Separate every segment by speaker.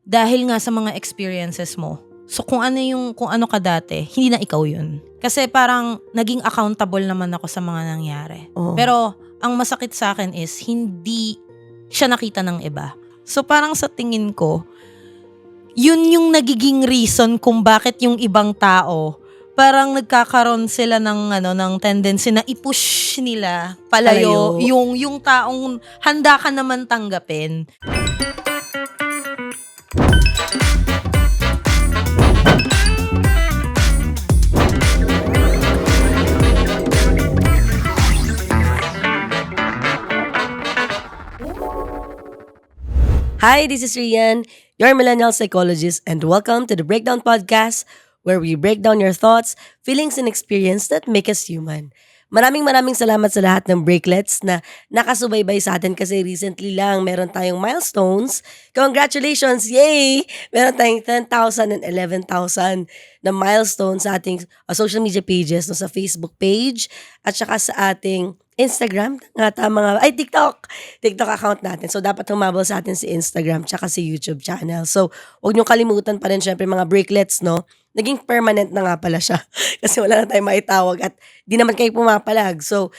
Speaker 1: dahil nga sa mga experiences mo. So kung ano ka dati, hindi na ikaw yun. Kasi parang naging accountable naman ako sa mga nangyari.
Speaker 2: Oo.
Speaker 1: Pero ang masakit sa akin is hindi siya nakita ng iba. So parang sa tingin ko, yun yung nagiging reason kung bakit yung ibang tao parang nagkakaroon sila ng tendency na i-push nila palayo
Speaker 2: Palayo.
Speaker 1: yung taong handa ka naman tanggapin.
Speaker 2: Hi, this is Rian, your millennial psychologist, and welcome to the Breakdown Podcast, where we break down your thoughts, feelings, and experience that make us human. Maraming salamat sa lahat ng breaklets na nakasubaybay sa atin kasi recently lang meron tayong milestones. Congratulations! Yay! Meron tayong 10,000 and 11,000 na milestones sa ating social media pages, no, sa Facebook page at saka sa ating Instagram, TikTok account natin. So, dapat humabol sa atin si Instagram tsaka si YouTube channel. So, huwag niyong kalimutan pa rin syempre mga breaklets, no? Naging permanent na nga pala siya. Kasi wala na tayong maitawag at di naman kayo pumapalag. So,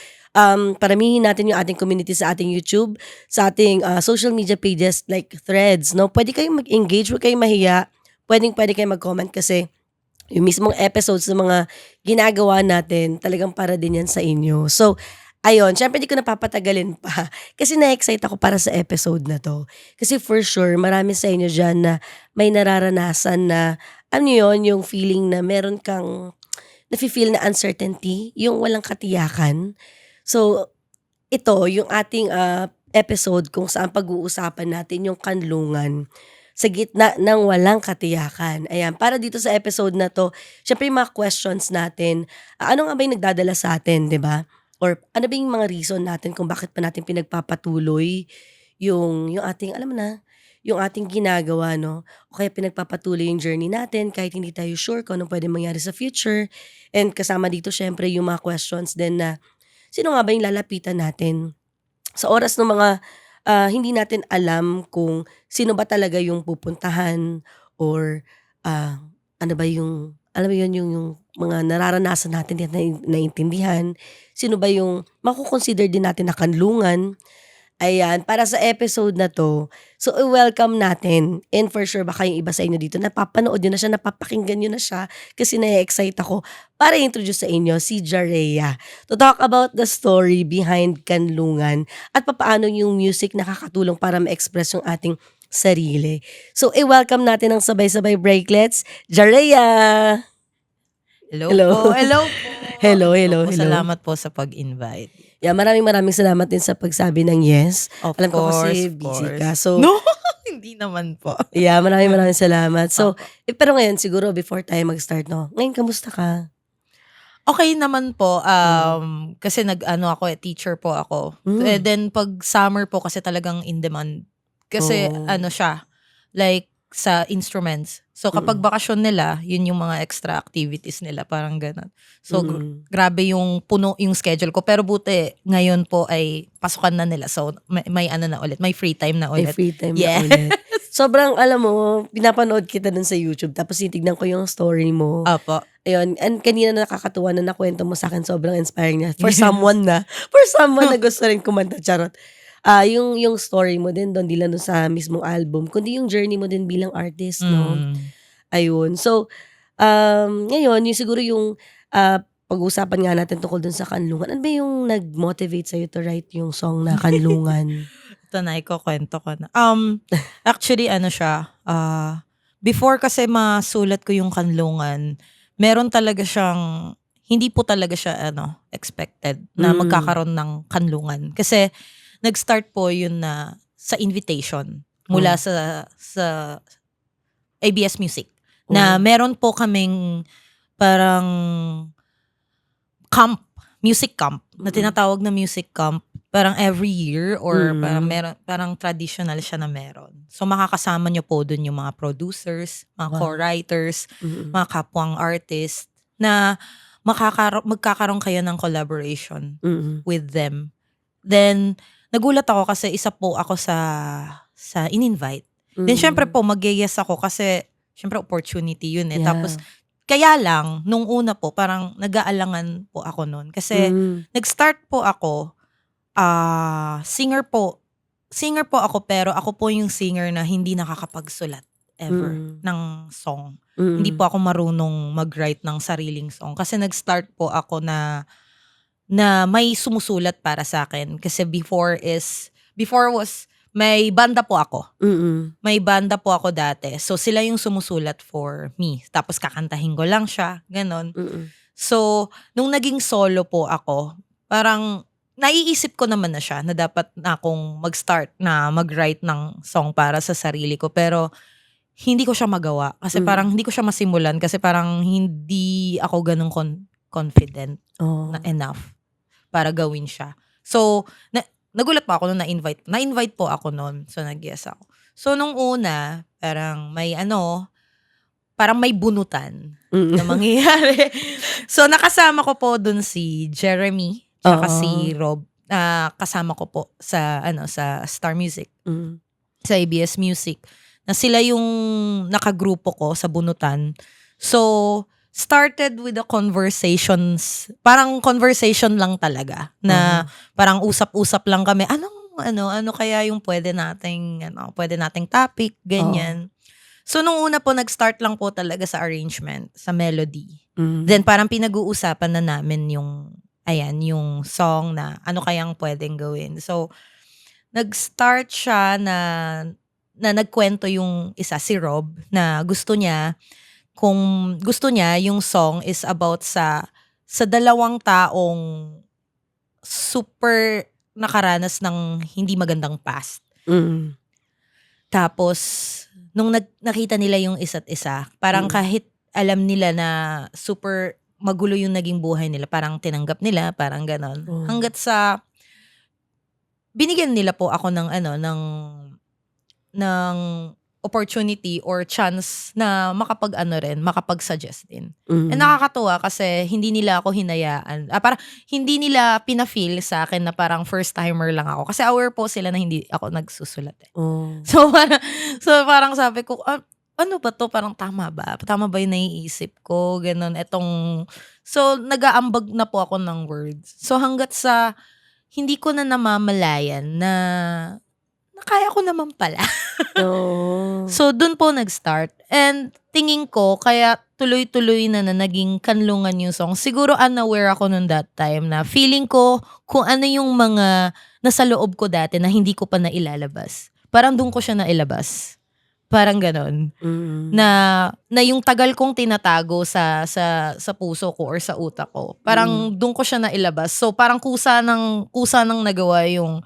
Speaker 2: paramihin natin yung ating community sa ating YouTube, sa ating social media pages like Threads, no? Pwede kayong mag-engage, huwag kayong mahiya. Pwede kayong mag-comment kasi yung mismong episodes ng mga ginagawa natin, talagang para din yan sa inyo. So, ayun, syempre di ko napapatagalin pa kasi na-excite ako para sa episode na to. Kasi for sure, marami sa inyo dyan na may nararanasan na, yung feeling na meron kang nafe-feel na uncertainty, yung walang katiyakan. So, ito, yung ating episode kung saan pag-uusapan natin yung kanlungan sa gitna ng walang katiyakan. Ayan, para dito sa episode na to, syempre yung mga questions natin, ano nga ba yung nagdadala sa atin, di ba? Or ano ba yung mga reason natin kung bakit pa natin pinagpapatuloy yung ating, alam mo na, yung ating ginagawa, no? O kaya pinagpapatuloy yung journey natin kahit hindi tayo sure kung anong pwede mangyari sa future. And kasama dito, syempre, yung mga questions din na, sino nga ba yung lalapitan natin? Sa oras ng mga hindi natin alam kung sino ba talaga yung pupuntahan or ano ba yung, alam mo yun, yung mga nararanasan natin at naiintindihan, sino ba yung makukonsider din natin na kanlungan. Ayan, para sa episode na to, so i-welcome natin, and for sure baka yung iba sa inyo dito napapanood nyo na siya, napapakinggan nyo na siya kasi na-excite ako para i-introduce sa inyo si Jareya to talk about the story behind kanlungan at papaano yung music nakakatulong para ma-express yung ating sarili. So i-welcome natin ang sabay-sabay breaklets, Jareya!
Speaker 1: Hello
Speaker 2: Hello.
Speaker 1: po. Hello po.
Speaker 2: Hello.
Speaker 1: Salamat po sa pag-invite.
Speaker 2: Yeah, maraming salamat din sa pagsabi ng yes.
Speaker 1: Of
Speaker 2: Alam ko
Speaker 1: course,
Speaker 2: kasi
Speaker 1: of
Speaker 2: busy
Speaker 1: course.
Speaker 2: ka. So,
Speaker 1: No, hindi naman po.
Speaker 2: yeah, maraming salamat. So,
Speaker 1: Opo.
Speaker 2: pero ngayon siguro before tayo mag-start, no? Ngayon, kamusta ka?
Speaker 1: Okay naman po, kasi teacher po ako. Then pag summer po kasi talagang in demand. Kasi
Speaker 2: Oh.
Speaker 1: siya, like sa instruments. So kapag bakasyon nila, yun yung mga extra activities nila, parang gano'n. So grabe yung puno yung schedule ko. Pero buti, ngayon po ay pasukan na nila. So may na ulit, may free time na
Speaker 2: May
Speaker 1: ulit.
Speaker 2: free time
Speaker 1: Yes.
Speaker 2: na ulit. Sobrang, alam mo, pinapanood kita dun sa YouTube tapos titignan ko yung story mo.
Speaker 1: Opo.
Speaker 2: Ayun, and kanina nakakatuwa na nakwento mo sa akin, sobrang inspiring niya. For
Speaker 1: Yes.
Speaker 2: someone na gusto rin kumanta, charot. Yung story mo din doon, di lang doon sa mismong album, kundi yung journey mo din bilang artist, no? Ayun. So, ngayon, yung siguro yung pag-usapan nga natin tungkol dun sa kanlungan. Ano ba yung nag-motivate sa'yo to write yung song na Kanlungan?
Speaker 1: Ito na, ikukwento ko na. Actually, siya, before kasi masulat ko yung kanlungan, meron talaga siyang, hindi po talaga siya, expected na magkakaroon ng kanlungan. Kasi, nag-start po yun na sa invitation mula sa ABS Music. Na meron po kaming parang camp, music camp, na tinatawag na music camp, parang every year or parang traditional siya na meron. So makakasama nyo po dun yung mga producers, mga co-writers, mga kapwang artists na magkakaroon kayo ng collaboration with them. Then nagulat ako kasi isa po ako sa in-invite. Then syempre
Speaker 2: Mm.
Speaker 1: po mag-yes ako kasi syempre opportunity yun eh. Tapos
Speaker 2: Yeah.
Speaker 1: kaya lang nung una po parang nag-aalangan po ako nun kasi
Speaker 2: Mm.
Speaker 1: nag-start po ako singer po ako pero ako po yung singer na hindi nakakapagsulat ever
Speaker 2: Mm.
Speaker 1: ng song. Hindi
Speaker 2: Mm.
Speaker 1: po ako marunong mag-write ng sariling song kasi nag-start po ako na may sumusulat para sa akin kasi before was may banda po ako.
Speaker 2: Mm.
Speaker 1: May banda po ako dati. So sila yung sumusulat for me. Tapos kakantahin ko lang siya, ganon.
Speaker 2: Mm.
Speaker 1: So nung naging solo po ako, parang naiisip ko naman na siya na dapat na akong mag-start na mag-write ng song para sa sarili ko. Pero hindi ko siya magawa. Kasi parang
Speaker 2: Mm.
Speaker 1: hindi ko siya masimulan kasi parang hindi ako ganun confident na
Speaker 2: Oh.
Speaker 1: enough para gawin siya. So, nagulat po ako nung na-invite. Na-invite po ako nun. So, nag-yes ako. So, nung una, parang may bunutan na
Speaker 2: Mm.
Speaker 1: mangyayari. So, nakasama ko po dun si Jeremy tsaka si
Speaker 2: Oo.
Speaker 1: Rob. Kasama ko po sa Star Music,
Speaker 2: Mm.
Speaker 1: sa ABS Music. Na sila yung nakagrupo ko sa bunutan. So, started with the conversations. Parang conversation lang talaga. Na parang usap-usap lang kami. Ano kaya yung pwede nating topic,
Speaker 2: Oo.
Speaker 1: ganyan. So, nung una po, nag-start lang po talaga sa arrangement, sa melody.
Speaker 2: Mm.
Speaker 1: Then, parang pinag-uusapan na namin yung song na ano kayang pwedeng gawin. So, nag-start siya na nagkwento yung isa, si Rob, na gusto niya yung song is about sa dalawang taong super nakaranas ng hindi magandang past.
Speaker 2: Mm.
Speaker 1: Tapos, nung nakita nila yung isa't isa, parang
Speaker 2: Mm.
Speaker 1: kahit alam nila na super magulo yung naging buhay nila, parang tinanggap nila, parang ganon.
Speaker 2: Oh.
Speaker 1: Hanggat sa, binigyan nila po ako ng opportunity or chance na makapag-suggest din.
Speaker 2: Mm.
Speaker 1: And nakakatuwa kasi hindi nila ako hinayaan. Parang hindi nila pina-feel sa akin na parang first timer lang ako. Kasi aware po sila na hindi ako nagsusulat eh.
Speaker 2: Oh.
Speaker 1: So parang sabi ko, ano ba to? Parang tama ba? Tama ba yung naiisip ko? Ganon. So nag-aambag na po ako ng words. So hanggat sa hindi ko na namamalayan na kaya ko naman pala.
Speaker 2: Oo.
Speaker 1: So, dun po nag-start. And tingin ko, kaya tuloy-tuloy na naging kanlungan yung song. Siguro unaware ako nung that time na feeling ko kung ano yung mga nasa loob ko dati na hindi ko pa nailalabas. Parang dun ko siya nailabas. Parang ganon.
Speaker 2: Mm.
Speaker 1: Na yung tagal kong tinatago sa puso ko or sa utak ko. Parang dun ko siya nailabas. So, parang kusa ng nagawa yung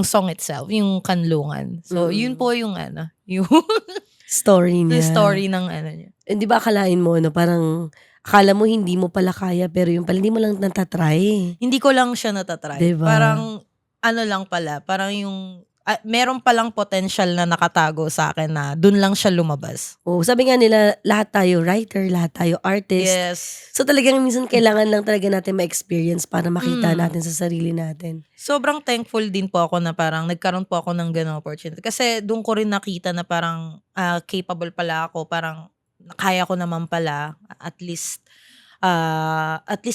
Speaker 1: song itself, yung kanlungan. So, yun po yung yung
Speaker 2: story
Speaker 1: the
Speaker 2: niya.
Speaker 1: story ng niya.
Speaker 2: Di ba akalain mo, parang akala mo hindi mo pala kaya, pero yung pala hindi mo lang natatry.
Speaker 1: Hindi ko lang siya natatry.
Speaker 2: Diba?
Speaker 1: Parang, lang pala, parang yung, meron palang potential na nakatago sa akin na dun lang siya lumabas.
Speaker 2: Oh, sabi nga nila, lahat tayo writer, lahat tayo artist.
Speaker 1: Yes.
Speaker 2: So talagang minsan kailangan lang talaga natin ma-experience para makita natin sa sarili natin.
Speaker 1: Sobrang thankful din po ako na parang nagkaroon po ako ng ganung opportunity. Kasi doon ko rin nakita na parang capable pala ako. Parang kaya ko naman pala. At least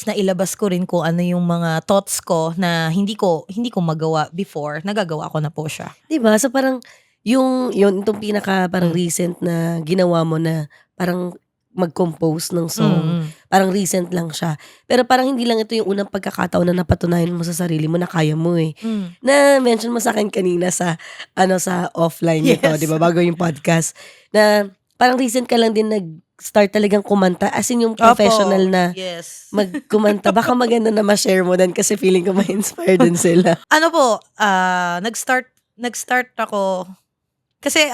Speaker 1: nailabas ko rin kung ano yung mga thoughts ko na hindi ko magawa before. Nagagawa ko na po siya.
Speaker 2: Diba? So parang itong pinaka parang recent na ginawa mo na parang mag-compose ng song. Parang recent lang siya. Pero parang hindi lang ito yung unang pagkakataon na napatunayan mo sa sarili mo na kaya mo eh. Na-mention mo sa akin kanina sa offline nito,
Speaker 1: Yes.
Speaker 2: di ba? Bago yung podcast. Na parang recent ka lang din nag-start talagang kumanta. As in yung professional na
Speaker 1: Yes.
Speaker 2: magkumanta. Baka maganda na ma-share mo din kasi feeling ko ma-inspire din sila.
Speaker 1: Nag-start ako kasi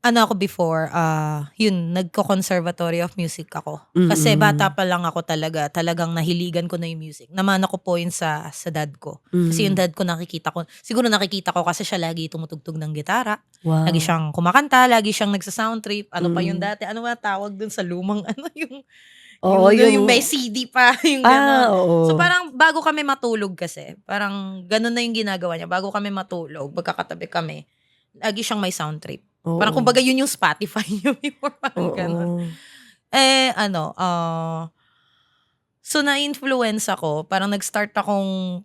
Speaker 1: ako before, nagko-conservatory of music ako. Kasi bata pa lang ako talagang nahiligan ko na yung music. Namana ko po yun sa dad ko. Kasi yung dad ko nakikita ko kasi siya lagi tumutugtog ng gitara.
Speaker 2: Wow.
Speaker 1: Lagi siyang kumakanta, lagi siyang nagsa-sound trip. Ano pa yung dati? Ano ba tawag dun sa lumang yung may CD pa, yung gano'n.
Speaker 2: Oo.
Speaker 1: So parang bago kami matulog kasi, parang gano'n na yung ginagawa niya. Bago kami matulog, magkakatabi kami, lagi siyang may sound trip. Parang
Speaker 2: Oo.
Speaker 1: kumbaga yun yung Spotify niyo before, parang gano'n.
Speaker 2: Oo.
Speaker 1: Eh, ano, so na-influence ako, parang nag-start akong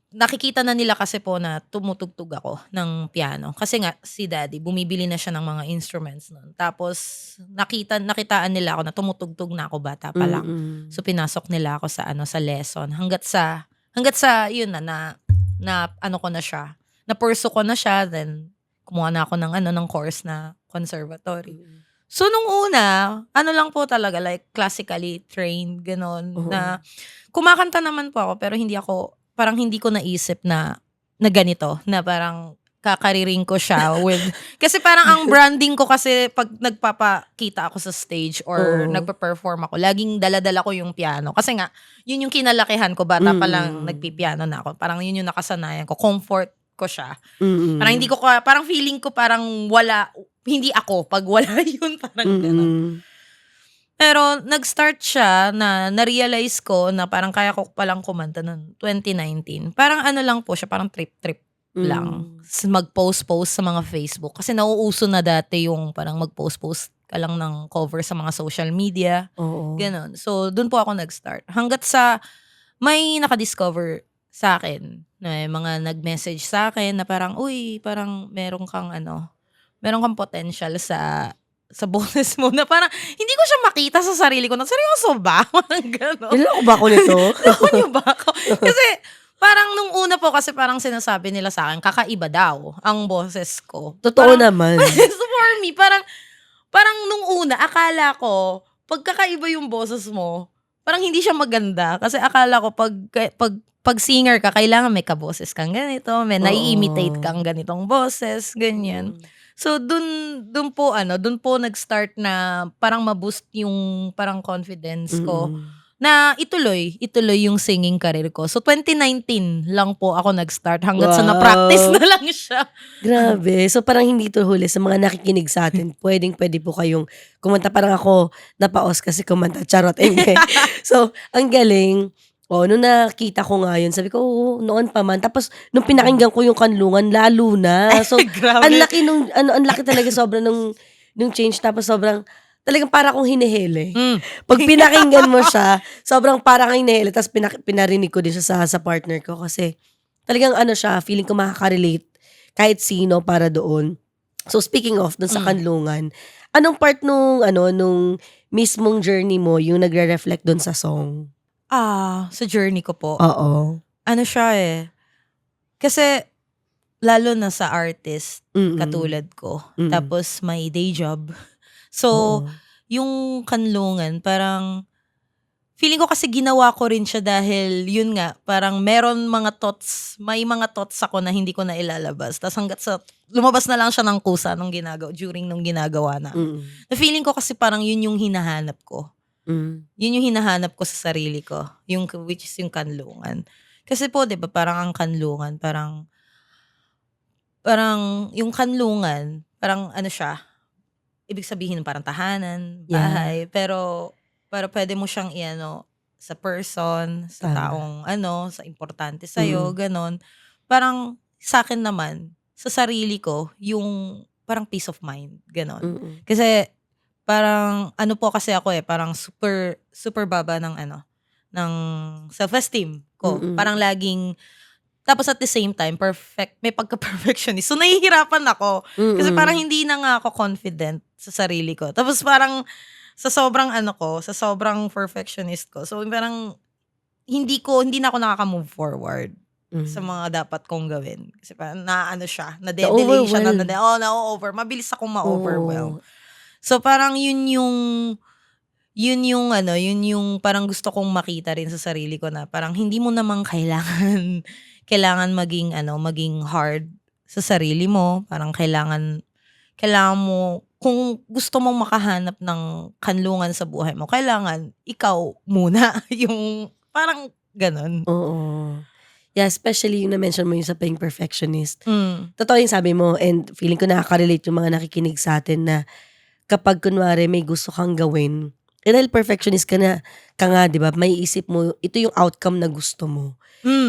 Speaker 1: nakikita na nila kasi po na tumutugtog ako ng piano. Kasi nga si daddy bumibili na siya ng mga instruments nun. Tapos nakitaan nila ako na tumutugtog na ako bata pa lang.
Speaker 2: Mm.
Speaker 1: So pinasok nila ako sa ano, sa lesson hangga't sa yun na ano ko na siya, na-pursue ko na siya, then kumuha na ako ng ano, ng course na conservatory.
Speaker 2: Mm.
Speaker 1: So nung una, ano lang po talaga, like classically trained gano'n,
Speaker 2: Oo.
Speaker 1: na kumakanta naman po ako pero hindi ko naisip na ganito, na parang kakariring ko siya with kasi parang ang branding ko kasi 'pag nagpapakita ako sa stage or
Speaker 2: Oo.
Speaker 1: nagpe-perform ako, laging dala-dala ko yung piano. Kasi nga, yun yung kinalakihan ko, bata pa lang
Speaker 2: Mm.
Speaker 1: nagpi-piano na ako. Parang yun yung nakasanayan ko, comfort ko siya.
Speaker 2: Mm.
Speaker 1: Parang feeling ko parang hindi ako 'pag wala yun, parang gano'n.
Speaker 2: Mm.
Speaker 1: Pero nag-start siya na na-realize ko na parang kaya ko palang kumanta no'n 2019. Parang ano lang po siya, parang trip-trip lang.
Speaker 2: Hmm.
Speaker 1: Mag-post-post sa mga Facebook. Kasi nauuso na dati yung parang mag-post-post ka lang ng cover sa mga social media,
Speaker 2: Oo.
Speaker 1: gano'n. So do'n po ako nag-start. Hangga't sa may naka-discover sa'kin, na may mga nag-message sa'kin na parang, "Uy, parang meron kang potential sa boses mo," na parang hindi ko siya makita sa sarili ko na, "Seryoso ba?" Parang gano'n.
Speaker 2: Niloloko ba ako nito?
Speaker 1: Loko niyo ba ako? Kasi parang nung una po kasi parang sinasabi nila sa'kin kakaiba daw ang boses ko.
Speaker 2: Totoo
Speaker 1: Parang
Speaker 2: naman.
Speaker 1: so for me parang parang nung una akala ko 'pag kakaiba yung boses mo, parang hindi siya maganda. Kasi akala ko 'pag singer ka kailangan may kaboses kang ganito, may nai-imitate
Speaker 2: Oo.
Speaker 1: kang ganitong boses, ganyan.
Speaker 2: Mm.
Speaker 1: So dun po nag-start na parang ma-boost yung parang confidence ko
Speaker 2: Mm.
Speaker 1: na ituloy yung singing career ko. So 2019 lang po ako nag-start hangga't sa na-practice
Speaker 2: Wow!
Speaker 1: na lang siya.
Speaker 2: Grabe. So, parang hindi 'to huli sa mga nakikinig sa'tin, puwedeng-puwede po kayong kumanta. Parang ako napaos kasi kumanta, charot, hindi. So, ang galing. Oh, nung nakita ko nga yun sabi ko, "Oo, noon pa man." Tapos nung pinakinggan ko yung Kanlungan lalo na. So, ang
Speaker 1: Grabe.
Speaker 2: laki nung ano, ang laki talaga sobra nung change tapos sobrang talagang para akong hinihili.
Speaker 1: Hmm.
Speaker 2: 'Pag pinakinggan mo siya, sobrang para kang hinihili ta's pinarinig ko din siya sa partner ko kasi talagang ano siya, feeling ko makaka-relate kahit sino para doon. So, speaking of dun sa
Speaker 1: Hmm.
Speaker 2: Kanlungan, anong part nung ano, nung mismong journey mo yung nagre-reflect dun sa song?
Speaker 1: Sa journey ko po,
Speaker 2: Oo.
Speaker 1: ano siya, kasi lalo na sa artist
Speaker 2: Mm.
Speaker 1: katulad ko,
Speaker 2: Mm.
Speaker 1: tapos may day job. So,
Speaker 2: Oo.
Speaker 1: yung Kanlungan parang feeling ko kasi ginawa ko rin siya dahil yun nga, parang may mga thoughts ako na hindi ko na ilalabas. Tas hangga't sa lumabas na lang siya ng kusa during nung ginagawa namin.
Speaker 2: Mm.
Speaker 1: Na feeling ko kasi parang yun yung hinahanap ko.
Speaker 2: Hmm.
Speaker 1: Yun yung hinahanap ko sa sarili ko, which is yung Kanlungan. Kasi po 'di ba parang ang Kanlungan parang yung Kanlungan, parang ano siya, ibig sabihin parang tahanan,
Speaker 2: Yeah.
Speaker 1: bahay, pero puwede mo siyang i-ano sa person, sa
Speaker 2: Tama.
Speaker 1: taong sa importante sa'yo,
Speaker 2: Mm.
Speaker 1: gano'n. Parang sa'kin naman, sa sarili ko, yung parang peace of mind, gano'n.
Speaker 2: Mm.
Speaker 1: Kasi parang ano po kasi ako, parang super super baba ng self-esteem ko.
Speaker 2: Mm.
Speaker 1: Parang laging tapos at the same time may pagka-perfectionist. So nahihirapan ako kasi parang
Speaker 2: Mm.
Speaker 1: hindi na nga ako confident sa sarili ko. Tapos parang sa sobrang perfectionist ko. So parang hindi na ako nakaka-move forward sa
Speaker 2: Hmm.
Speaker 1: mga dapat kong gawin. Kasi parang siya, nade-delay siya,
Speaker 2: Na-overwhelm.
Speaker 1: na-o-over, mabilis akong ma-overwhelm.
Speaker 2: Oo.
Speaker 1: So parang yun yung parang gusto kong makita rin sa sarili ko na parang hindi mo naman kailangan maging hard sa sarili mo. Parang kailangan mo kung gusto mong makahanap ng kanlungan sa buhay mo, kailangan ikaw muna yung parang gano'n.
Speaker 2: Oo. Yeah, especially yung na-mention mo yung sa pagiging perfectionist.
Speaker 1: Hmm.
Speaker 2: Totoo yung sabi mo and feeling ko nakaka-relate yung mga nakikinig sa'tin na kapag kunwari may gusto kang gawin, dahil perfectionist ka nga 'di ba, maiisip mo ito yung outcome na gusto mo.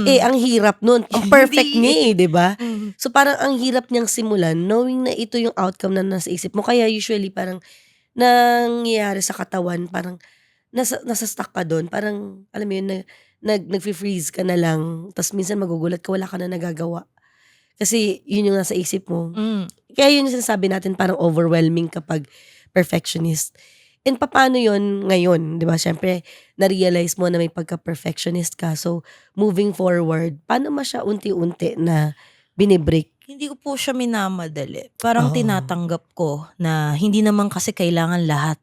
Speaker 2: Eh, ang hirap nun. Ang perfect
Speaker 1: Hindi.
Speaker 2: niya eh, di ba?
Speaker 1: Mm.
Speaker 2: So, parang ang hirap niyang simulan knowing na ito yung outcome na nasa isip mo. Kaya usually parang nangyayari sa katawan, parang nasa-stuck ka dun. Parang, alam mo yun, nag-freeze ka na lang. Tapos minsan magugulat ka, wala ka na nagagawa. Kasi yun yung nasa isip mo.
Speaker 1: Mm.
Speaker 2: Kaya yun yung sinasabi natin, parang overwhelming kapag perfectionist. And paano yun ngayon? Di ba? Siyempre, na-realize mo na may pagka-perfectionist ka. So, moving forward, paano mo siya unti-unti na binibreak?
Speaker 1: Hindi ko po siya minamadali. Parang
Speaker 2: Oh.
Speaker 1: tinatanggap ko na hindi naman kasi kailangan lahat,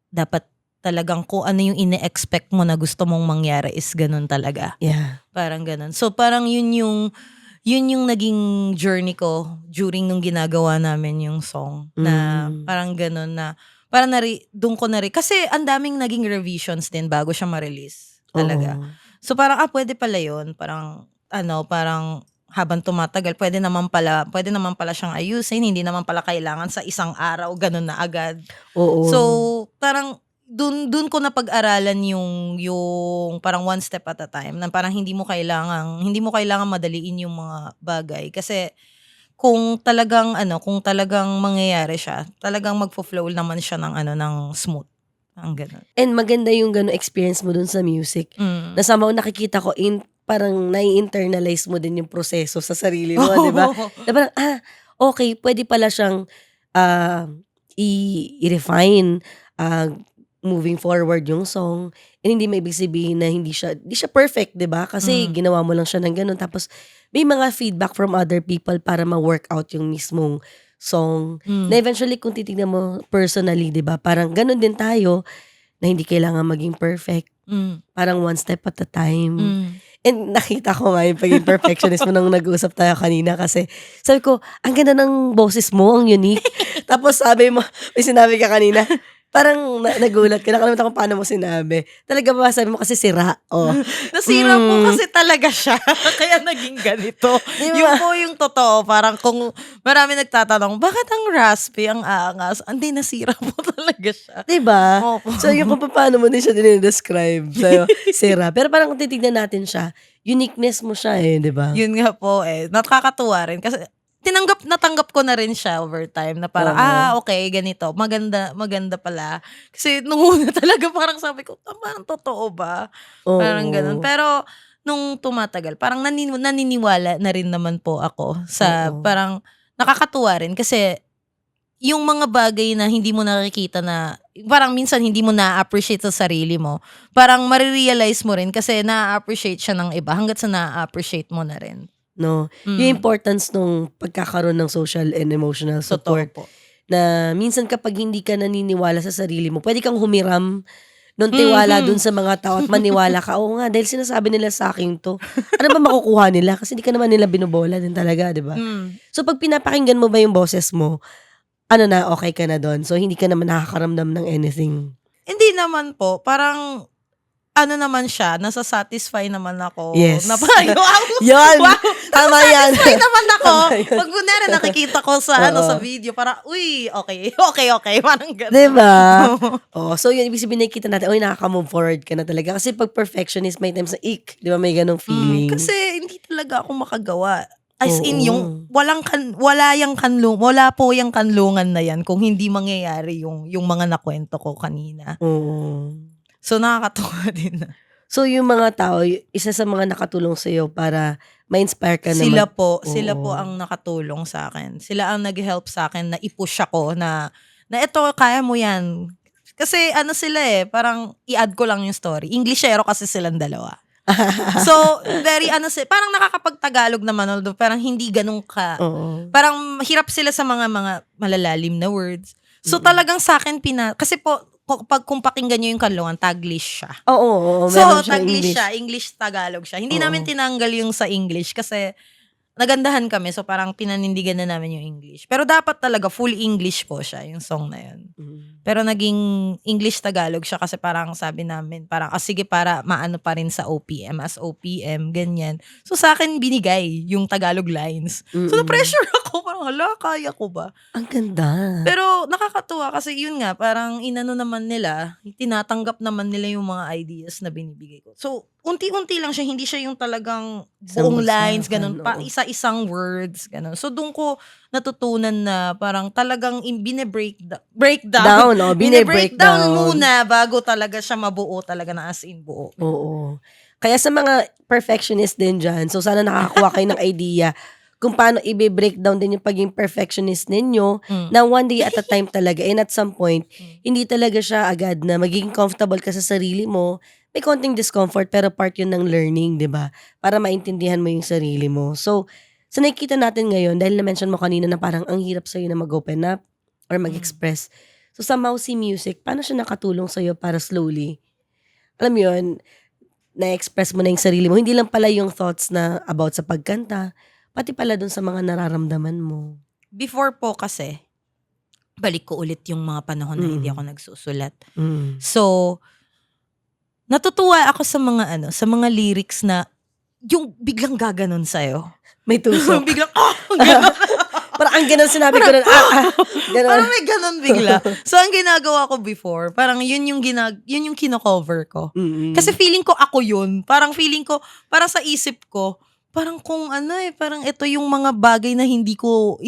Speaker 1: dapat talagang kung ano yung ine-expect mo na gusto mong mangyari is ganun talaga.
Speaker 2: Yeah.
Speaker 1: Parang ganun. So parang yun yung naging journey ko during nung ginagawa namin yung song. Na parang ganun na, parang doon ko na rin. Kasi ang daming naging revisions din bago siya ma-release. Talaga.
Speaker 2: Oo.
Speaker 1: So parang, pwede pala yun. Parang, parang habang tumatagal, pwede naman pala siyang ayusin. Hindi naman pala kailangan sa isang araw, ganun na agad.
Speaker 2: Oo.
Speaker 1: So, parang, dun ko napag-aralan yung parang one step at a time. Na parang hindi mo kailangan madaliin yung mga bagay. Kasi, kung talagang mangyayari siya, talagang magfo-flow naman siya ng smooth. Ang ganun.
Speaker 2: And maganda yung gano'ng experience mo dun sa music.
Speaker 1: Mm.
Speaker 2: Na somehow nakikita ko parang nai-internalize mo din yung proseso sa sarili mo, di ba? Na parang, okay, pwede pala siyang i-refine moving forward yung song. And hindi may ibig sabihin na hindi siya perfect, di ba? Kasi ginawa mo lang siya ng ganun. Tapos may mga feedback from other people para ma-work out yung mismong song. Na eventually kung titignan mo personally, di ba? Parang ganun din tayo na hindi kailangan maging perfect. Parang one step at a time. And nakita ko nga yung pagiging perfectionist mo nung nag-uusap tayo kanina kasi sabi ko, ang ganda ng boses mo, ang unique. Tapos sabi mo, may sinabi ka kanina, parang nagulat ka, nakalimutan ko paano mo sinabi. Talaga ba sabi mo kasi sira? Oh.
Speaker 1: Nasira po kasi talaga siya. Kaya naging ganito.
Speaker 2: Diba?
Speaker 1: Yung po yung totoo. Parang kung marami nagtatanong, bakit ang raspy, ang aangas? Hindi, nasira po talaga siya.
Speaker 2: Diba?
Speaker 1: Opo.
Speaker 2: So yung kung paano mo din siya dinidescribe. So, sira. Pero parang kung titignan natin siya, uniqueness mo siya eh, diba?
Speaker 1: Yun nga po eh. Nakakatuwa rin. Kasi natanggap ko na rin siya over time na parang, okay, ganito. Maganda pala. Kasi nung una talaga parang sabi ko, parang totoo ba? Parang ganun. Pero nung tumatagal, parang naniniwala na rin naman po ako sa parang nakakatuwa rin. Kasi yung mga bagay na hindi mo nakikita na, parang minsan hindi mo na-appreciate sa sarili mo, parang marirealize mo rin kasi na-appreciate siya ng iba hanggat sa na-appreciate mo na rin.
Speaker 2: No, yung importance nung pagkakaroon ng social and emotional support.
Speaker 1: Totoo po.
Speaker 2: Na minsan kapag hindi ka naniniwala sa sarili mo, pwede kang humiram ng tiwala dun sa mga tao at maniwala ka, oo nga, dahil sinasabi nila sa akin to. Ano ba makukuha nila? Kasi hindi ka naman nila binubola din talaga, di ba? So pag pinapakinggan mo ba yung boses mo, okay ka na dun? So hindi ka naman nakakaramdam ng anything?
Speaker 1: Hindi naman po. Parang, naman siya, nasa-satisfy naman ako.
Speaker 2: Yes.
Speaker 1: Na parang,
Speaker 2: Yun!
Speaker 1: wow,
Speaker 2: Tama yan!
Speaker 1: nasa-satisfy naman ako.
Speaker 2: Tama yan.
Speaker 1: Pag bunera nakikita ko sa sa video, parang, uy, okay, parang gano'n.
Speaker 2: Diba? So yun, ibig sabihin nakikita natin, nakaka-move forward ka na talaga. Kasi pag perfectionist, may times na diba may ganong feeling?
Speaker 1: Kasi hindi talaga ako makagawa. As in,
Speaker 2: Oo.
Speaker 1: yung wala po yung kanlungan na yan kung hindi mangyayari yung mga nakwento ko kanina.
Speaker 2: Oo.
Speaker 1: So, nakakatuwa din na.
Speaker 2: So, yung mga tao, isa sa mga nakatulong sa'yo para ma-inspire ka naman.
Speaker 1: Sila po ang nakatulong sa akin. Sila ang nag-help sa akin na i-push ako na eto, kaya mo yan. Kasi sila parang i-add ko lang yung story. Englishero kasi silang dalawa. So, very parang nakakapag-Tagalog naman, although parang hindi ganun ka. Parang hirap sila sa mga malalalim na words. So, talagang sa akin kasi po, kung pakinggan nyo yung kanlungan, Taglish siya.
Speaker 2: Oo,
Speaker 1: so,
Speaker 2: meron siya
Speaker 1: Taglish
Speaker 2: English.
Speaker 1: siya, English-Tagalog siya. Hindi namin tinanggal yung sa English kasi nagandahan kami, so parang pinanindigan na namin yung English. Pero dapat talaga full English po siya, yung song na yun. Pero naging English-Tagalog siya kasi parang sabi namin, parang, sige, para maano pa rin sa OPM, as OPM, ganyan. So sa akin, binigay yung Tagalog lines. So na-pressure ako, parang, kaya ko ba?
Speaker 2: Ang ganda.
Speaker 1: Pero nakakatuwa nakakatuwa kasi yun nga, parang inano naman nila, tinatanggap naman nila yung mga ideas na binibigay ko. So, unti-unti lang siya, hindi siya yung talagang
Speaker 2: Isang
Speaker 1: buong lines,
Speaker 2: bagsakan,
Speaker 1: ganun, pa
Speaker 2: oo.
Speaker 1: isa-isang words, ganun. So, doon ko natutunan na parang talagang breakdown,
Speaker 2: Down, oh,
Speaker 1: bine-breakdown
Speaker 2: bine-breakdown.
Speaker 1: muna bago talaga siya mabuo talaga na as in buo.
Speaker 2: Oo. Kaya sa mga perfectionist din diyan, so sana nakakakuha kayo ng idea kung paano ibe-breakdown din yung pagiging perfectionist ninyo
Speaker 1: Mm.
Speaker 2: na one day at a time talaga, and at some point,
Speaker 1: Mm.
Speaker 2: hindi talaga siya agad na magiging comfortable ka sa sarili mo. May konting discomfort pero part yun ng learning, 'di ba? Para maintindihan mo yung sarili mo. So, sa nakikita natin ngayon, dahil na-mention mo kanina na parang ang hirap sa'yo na mag-open up or
Speaker 1: Mm.
Speaker 2: mag-express. So, somehow si music, paano siya nakatulong sa'yo para slowly, alam mo yun, na-express mo na yung sarili mo. Hindi lang pala yung thoughts na about sa pagkanta, pati pala dun sa mga nararamdaman mo.
Speaker 1: Before po kasi, balik ko ulit yung mga panahon na hindi ako
Speaker 2: Mm.
Speaker 1: nagsusulat.
Speaker 2: Mm.
Speaker 1: So, natutuwa ako sa mga lyrics na yung biglang gaganon sa'yo.
Speaker 2: May tusok.
Speaker 1: Biglang, ganon.
Speaker 2: Parang ang ganun sinabi ko nun, ganun.
Speaker 1: Parang may ganon bigla. So, ang ginagawa ko before, parang yun yung kino-cover ko.
Speaker 2: Mm.
Speaker 1: Kasi feeling ko ako yun. Parang feeling ko, parang sa isip ko, parang kung parang ito yung mga bagay na hindi ko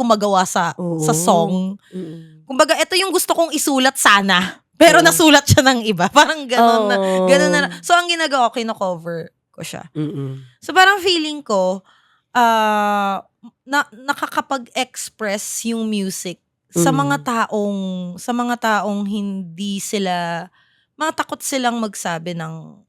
Speaker 1: magawa sa
Speaker 2: Oo.
Speaker 1: song.
Speaker 2: Mm.
Speaker 1: Kumbaga, ito yung gusto kong isulat sana. Pero
Speaker 2: Oo.
Speaker 1: nasulat siya ng iba. Parang ganon na.
Speaker 2: Oh.
Speaker 1: Ganon na. So, ang ginagawa ko, kino-cover ko siya.
Speaker 2: Mm.
Speaker 1: So, parang feeling ko, nakakapag-express yung music sa mga taong hindi sila, mga takot silang magsabi ng,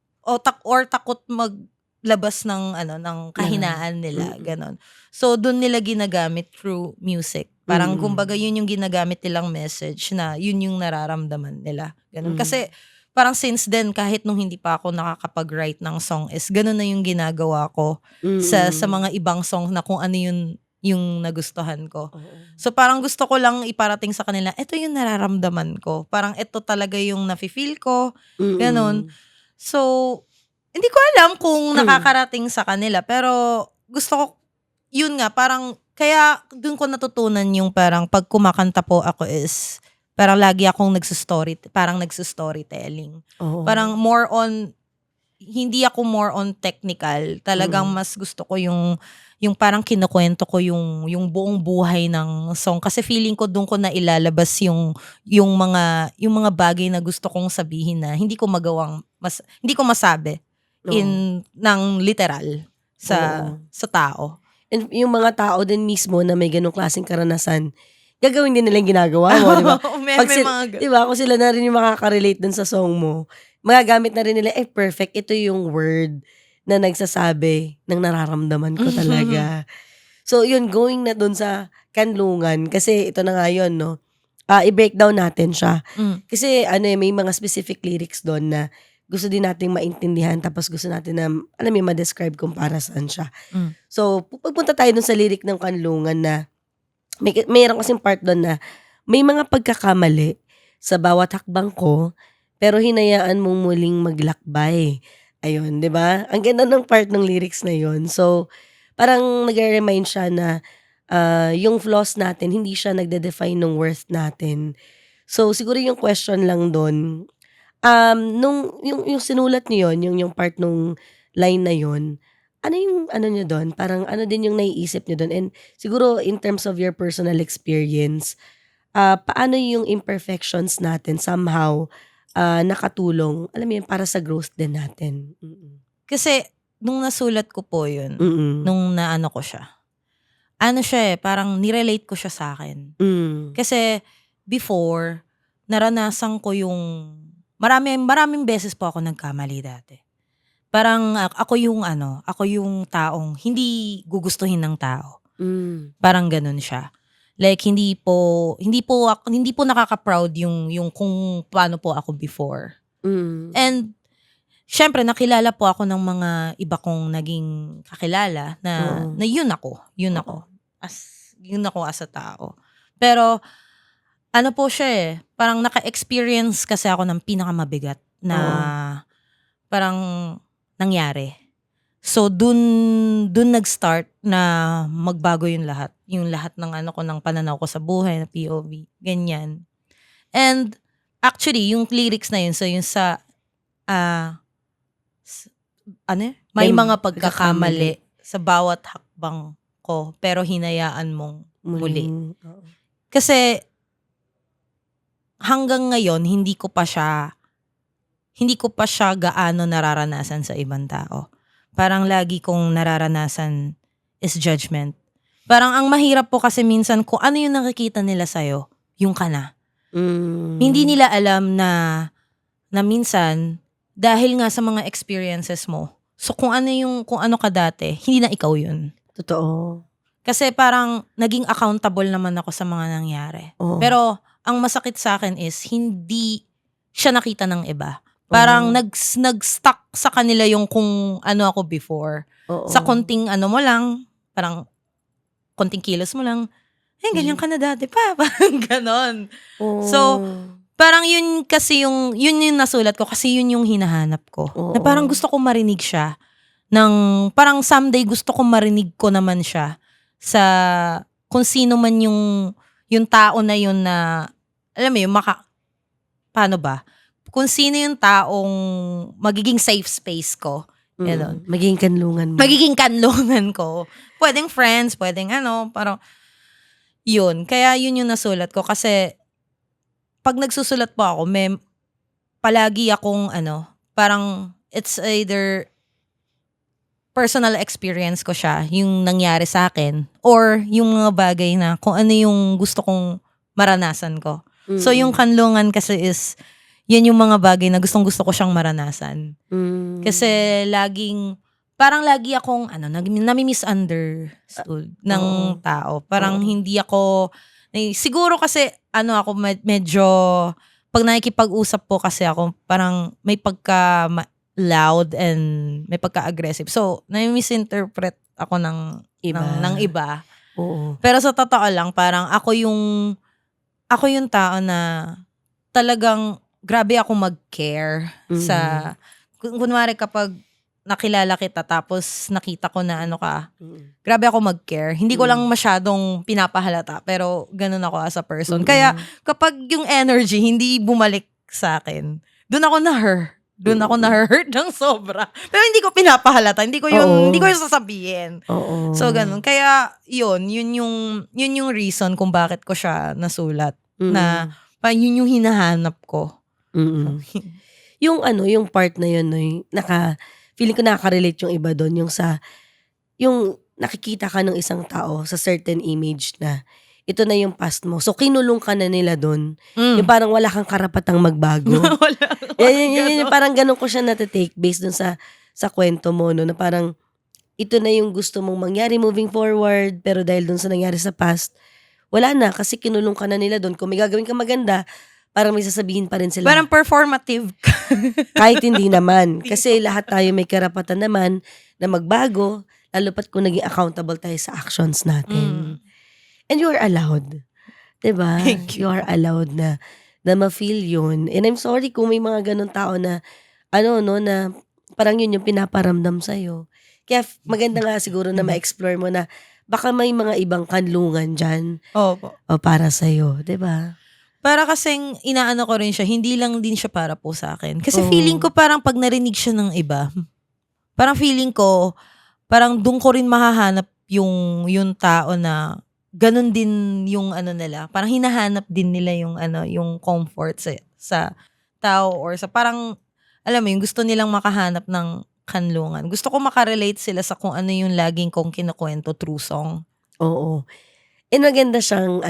Speaker 1: or takot maglabas ng kahinaan nila,
Speaker 2: Mm.
Speaker 1: ganon. So, dun nila ginagamit through music. Parang kumbaga yun yung ginagamit nilang message na yun yung nararamdaman nila. Ganon. Kasi parang since then, kahit nung hindi pa ako nakakapag-write ng song is ganun na yung ginagawa ko sa mga ibang song na kung ano yung nagustuhan ko.
Speaker 2: Oo.
Speaker 1: So parang gusto ko lang iparating sa kanila, ito yung nararamdaman ko. Parang ito talaga yung nafe-feel ko. Ganon. So, hindi ko alam kung nakakarating sa kanila, pero gusto ko, yun nga, parang, kaya dun ko natutunan yung parang pag kumakanta po ako is, parang lagi akong nagsustorytelling.
Speaker 2: Oo.
Speaker 1: Parang hindi ako more on technical. Talagang mas gusto ko yung parang kinukwento ko yung buong buhay ng song. Kasi feeling ko doon ko na ilalabas yung mga bagay na gusto kong sabihin na hindi ko masabi ng literal sa tao.
Speaker 2: And yung mga tao din mismo na may ganong klaseng karanasan, gagawin din nilang ginagawa mo, di ba?
Speaker 1: May mga
Speaker 2: Di ba, kung sila na rin yung makaka-relate dun sa song mo, magagamit na rin nila, perfect, ito yung word na nagsasabi ng nararamdaman ko talaga. So, yun, going na dun sa kanlungan, kasi ito na nga yun, no? I-breakdown natin siya. Kasi, may mga specific lyrics doon na gusto din nating maintindihan, tapos gusto natin na, ma-describe kung para saan siya. So, pagpunta tayo dun sa lyric ng kanlungan na, mayroon kasing part doon na may mga pagkakamali sa bawat hakbang ko, pero hinayaan mong muling maglakbay. Ayun, 'di ba? Ang ganda ng part ng lyrics na 'yon. So, parang nagre-remind siya na yung flaws natin hindi siya nagde-define ng worth natin. So, siguro yung question lang doon, nung yung sinulat niyo 'yon, yung part nung line na 'yon, ano yung niyo do'n, parang ano din yung naiisip niyo do'n? And siguro in terms of your personal experience, paano yung imperfections natin somehow, nakatulong, alam mo yun, para sa growth din natin?
Speaker 1: Kasi nung nasulat ko po yun,
Speaker 2: Mm.
Speaker 1: nung naano ko siya, parang nirelate ko siya sa'kin. Kasi before, naranasan ko yung maraming beses po ako nagkamali dati. Parang ako yung taong hindi gugustuhin ng tao. Parang ganun siya. Like hindi po nakaka-proud yung kung paano po ako before. And syempre nakilala po ako ng mga iba kong naging kakilala na yun ako as a tao. Pero ano po siya parang naka-experience kasi ako ng pinakamabigat na parang nangyari. So dun nag-start na magbago yung lahat. Yung lahat ng ano ko, ng pananaw ko sa buhay, na POV, ganyan. And actually, yung lyrics na yun, so yung sa, ah, ano, may mga pagkakamali sa bawat hakbang ko, pero hinayaan mong muli.
Speaker 2: Muling, oo.
Speaker 1: Kasi hanggang ngayon, hindi ko pa siya gaano nararanasan sa ibang tao. Parang lagi kong nararanasan is judgment. Parang ang mahirap po kasi minsan kung ano yung nakikita nila sa'yo, yung ka na. Hindi nila alam na minsan, dahil nga sa mga experiences mo, so kung ano ka dati, hindi na ikaw yun.
Speaker 2: Totoo.
Speaker 1: Kasi parang naging accountable naman ako sa mga nangyari.
Speaker 2: Oo.
Speaker 1: Pero ang masakit sa akin is hindi siya nakita ng iba. Parang nag-stuck sa kanila yung kung ano ako before.
Speaker 2: Oo.
Speaker 1: Sa konting ano mo lang, parang konting kilos mo lang, ganyan ka na dati pa. Parang ganon. So, parang yun kasi yung nasulat ko kasi yun yung hinahanap ko.
Speaker 2: Oo.
Speaker 1: Na parang gusto ko marinig siya. Parang someday gusto ko marinig ko naman siya sa kung sino man yung tao na yun na, alam mo yun, paano ba? Kung sino yung taong magiging safe space ko. Ganon.
Speaker 2: Magiging kanlungan mo.
Speaker 1: Magiging kanlungan ko. Pwedeng friends, pwedeng parang, yun. Kaya yun yung nasulat ko. Kasi, pag nagsusulat po ako, palagi akong parang, it's either personal experience ko siya, yung nangyari sa akin, or yung mga bagay na kung ano yung gusto kong maranasan ko. So, yung kanlungan kasi is, yan yung mga bagay na gustong-gusto ko siyang maranasan. Kasi parang lagi akong nami-misunderstood ng tao. Parang hindi ako, siguro kasi ako medyo, pag nakikipag-usap po kasi ako, parang may pagka loud and may pagka-aggressive. So, nami-misinterpret ako ng iba.
Speaker 2: Oo.
Speaker 1: Pero sa totoo lang, parang ako yung tao na talagang grabe ako mag-care sa, kunwari kapag nakilala kita tapos nakita ko na grabe ako mag-care. Hindi ko lang masyadong pinapahalata, pero ganun ako as a person. Kaya kapag yung energy hindi bumalik sa akin, doon ako na-hurt ng sobra. Pero hindi ko pinapahalata, hindi ko yung sasabihin.
Speaker 2: Oo.
Speaker 1: So ganun. Kaya yun yung reason kung bakit ko siya nasulat. Na yun yung hinahanap ko.
Speaker 2: Yung yung part na yun, feeling ko nakaka-relate yung iba doon, yung nakikita ka ng isang tao sa certain image na ito na yung past mo. So, kinulong ka na nila doon. Yung parang wala kang karapatang magbago. Yan, parang ganun ko siya natitake based doon sa kwento mo, no, na parang ito na yung gusto mong mangyari moving forward, pero dahil doon sa nangyari sa past, wala na kasi kinulong ka na nila doon. Kung may gagawin ka maganda, parang may sasabihin pa rin sila.
Speaker 1: Parang performative.
Speaker 2: Kahit hindi naman. Kasi lahat tayo may karapatan naman na magbago, lalo pat kung naging accountable tayo sa actions natin. And you are allowed. Diba?
Speaker 1: Thank you.
Speaker 2: You are allowed na ma-feel yun. And I'm sorry kung may mga ganun tao na, na parang yun yung pinaparamdam sa'yo. Kaya maganda nga siguro na ma-explore mo na baka may mga ibang kanlungan dyan.
Speaker 1: Opo.
Speaker 2: O para sa'yo. Diba?
Speaker 1: Para kasing inaano ko rin siya, hindi lang din siya para po sa akin. Kasi feeling ko parang pag narinig siya ng iba, parang feeling ko, parang doon ko rin mahahanap yung tao na ganun din yung nila. Parang hinahanap din nila yung comfort sa tao or sa parang, alam mo yung gusto nilang makahanap ng kanlungan. Gusto ko makarelate sila sa kung ano yung laging kong kinukwento through song.
Speaker 2: Oo. And maganda siyang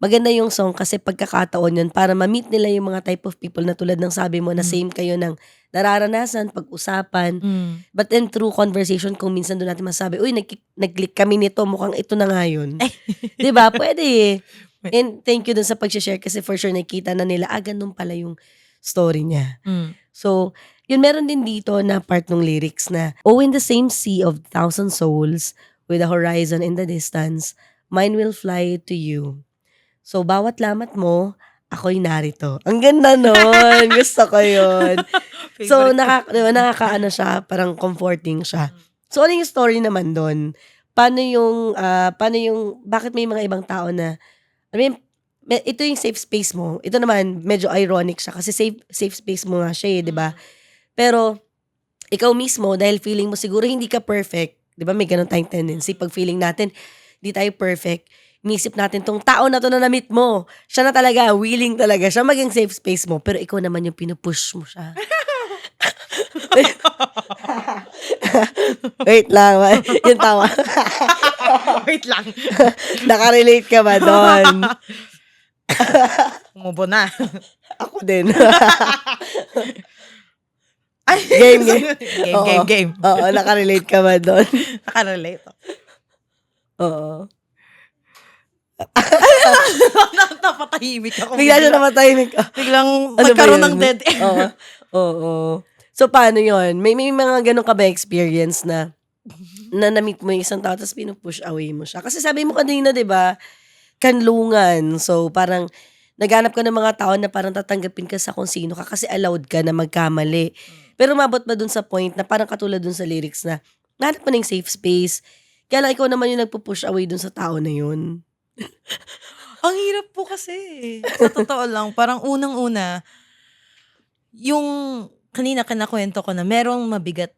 Speaker 2: maganda yung song kasi pagkakataon yun para ma-meet nila yung mga type of people na tulad ng sabi mo na same kayo ng nararanasan, pag-usapan. But then through conversation, kung minsan doon natin masabi, uy, nag-click kami nito, mukhang ito na nga yun. Diba? Pwede. And thank you dun sa pag-share kasi for sure nakita na nila, ganun pala yung story niya. So, yun meron din dito na part ng lyrics na, oh, in the same sea of 1,000 souls, with the horizon in the distance, mine will fly to you. So, bawat lamat mo, ako'y narito. Ang ganda nun. Gusto ko yun. So,
Speaker 1: Favorite ko.
Speaker 2: diba, nakakaano siya, parang comforting siya. So, ano yung story naman doon? Paano yung, bakit may mga ibang tao na, I mean, ito yung safe space mo. Ito naman, medyo ironic siya kasi safe space mo nga siya di ba? Pero, ikaw mismo, dahil feeling mo siguro hindi ka perfect, di ba may ganun tayong tendency, pag feeling natin, hindi tayo perfect, inisip natin tong tao na to na na-meet mo, siya na talaga, willing talaga siya maging safe space mo, pero ikaw naman yung pinupush mo siya. Wait lang, yung tawa.
Speaker 1: Wait lang.
Speaker 2: Nakarelate ka ba doon?
Speaker 1: Umubo na.
Speaker 2: Ako din.
Speaker 1: Ay,
Speaker 2: Game.
Speaker 1: game.
Speaker 2: Oo, nakarelate ka ba doon?
Speaker 1: Nakarelate.
Speaker 2: Oo.
Speaker 1: Napatahimik ako.
Speaker 2: Bigla siya namatahimik.
Speaker 1: Biglang
Speaker 2: Ano ba
Speaker 1: nagkaroon
Speaker 2: yun?
Speaker 1: ng dead end.
Speaker 2: Oo. So, paano yun? May mga ganun ka ba experience na na-meet mo yung isang tao tapos pinupush away mo siya? Kasi sabi mo kanina, di ba, kanlungan. So, parang naghanap ka ng mga tao na parang tatanggapin ka sa kung sino ka kasi allowed ka na magkamali. Pero mabot ba dun sa point na parang katulad dun sa lyrics na nahanap mo na yung safe space, kaya lang ikaw naman yung nagpupush away dun sa tao na yun?
Speaker 1: Ang hirap po kasi. Sa totoo lang, parang unang-una, yung kanina kinakwento ko na merong mabigat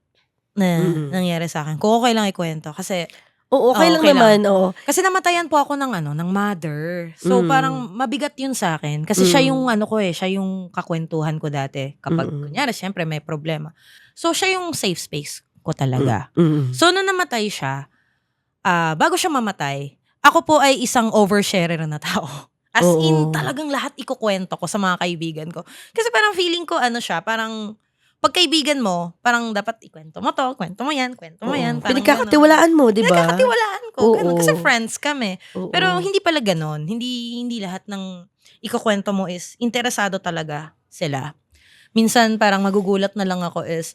Speaker 1: na nangyari sa akin. Kung okay lang ikwento. Kasi,
Speaker 2: Oo, okay lang
Speaker 1: okay
Speaker 2: naman. Oo.
Speaker 1: kasi namatayan po ako ng mother. So, parang mabigat yun sa akin. Kasi siya yung siya yung kakwentuhan ko dati. Kapag, kunyari, syempre may problema. So, siya yung safe space ko talaga. So, nung namatay siya, bago siya mamatay, ako po ay isang oversharer na tao. As in, talagang lahat ikukwento ko sa mga kaibigan ko. Kasi parang feeling ko, siya, parang, pagkaibigan mo, parang dapat ikwento mo to, kwento mo yan, kwento mo yan. Parang
Speaker 2: Pinagkakatiwalaan mo, di ba?
Speaker 1: pinagkakatiwalaan ko. Ganun.
Speaker 2: Oo.
Speaker 1: Kasi friends kami.
Speaker 2: Oo.
Speaker 1: Pero hindi pala ganon. Hindi lahat ng ikukwento mo is interesado talaga sila. Minsan parang magugulat na lang ako is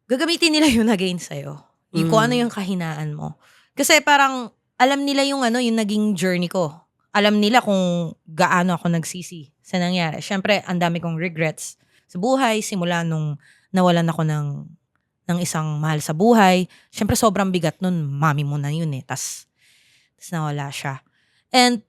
Speaker 1: gagamitin nila yun against sa'yo. Yung kung ano yung kahinaan mo. Kasi parang alam nila yung yung naging journey ko. Alam nila kung gaano ako nagsisi sa nangyari. Syempre, ang dami kong regrets sa buhay simula nung nawalan ako ng isang mahal sa buhay. Syempre, sobrang bigat nun. Mami mo na yun tas nawala siya. And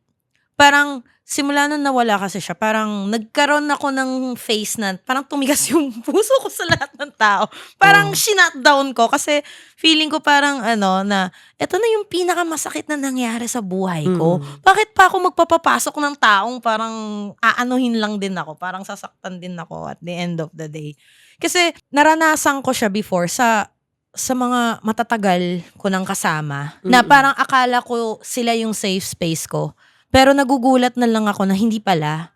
Speaker 1: parang simula nung nawala kasi siya, parang nagkaroon ako ng face na parang tumigas yung puso ko sa lahat ng tao. Parang shinutdown ko kasi feeling ko parang na eto na yung pinakamasakit na nangyari sa buhay ko. Bakit pa ako magpapapasok ng taong parang aanuhin lang din ako, parang sasaktan din ako at the end of the day. Kasi naranasan ko siya before sa mga matatagal ko ng kasama na parang akala ko sila yung safe space ko. Pero nagugulat na lang ako na hindi pala.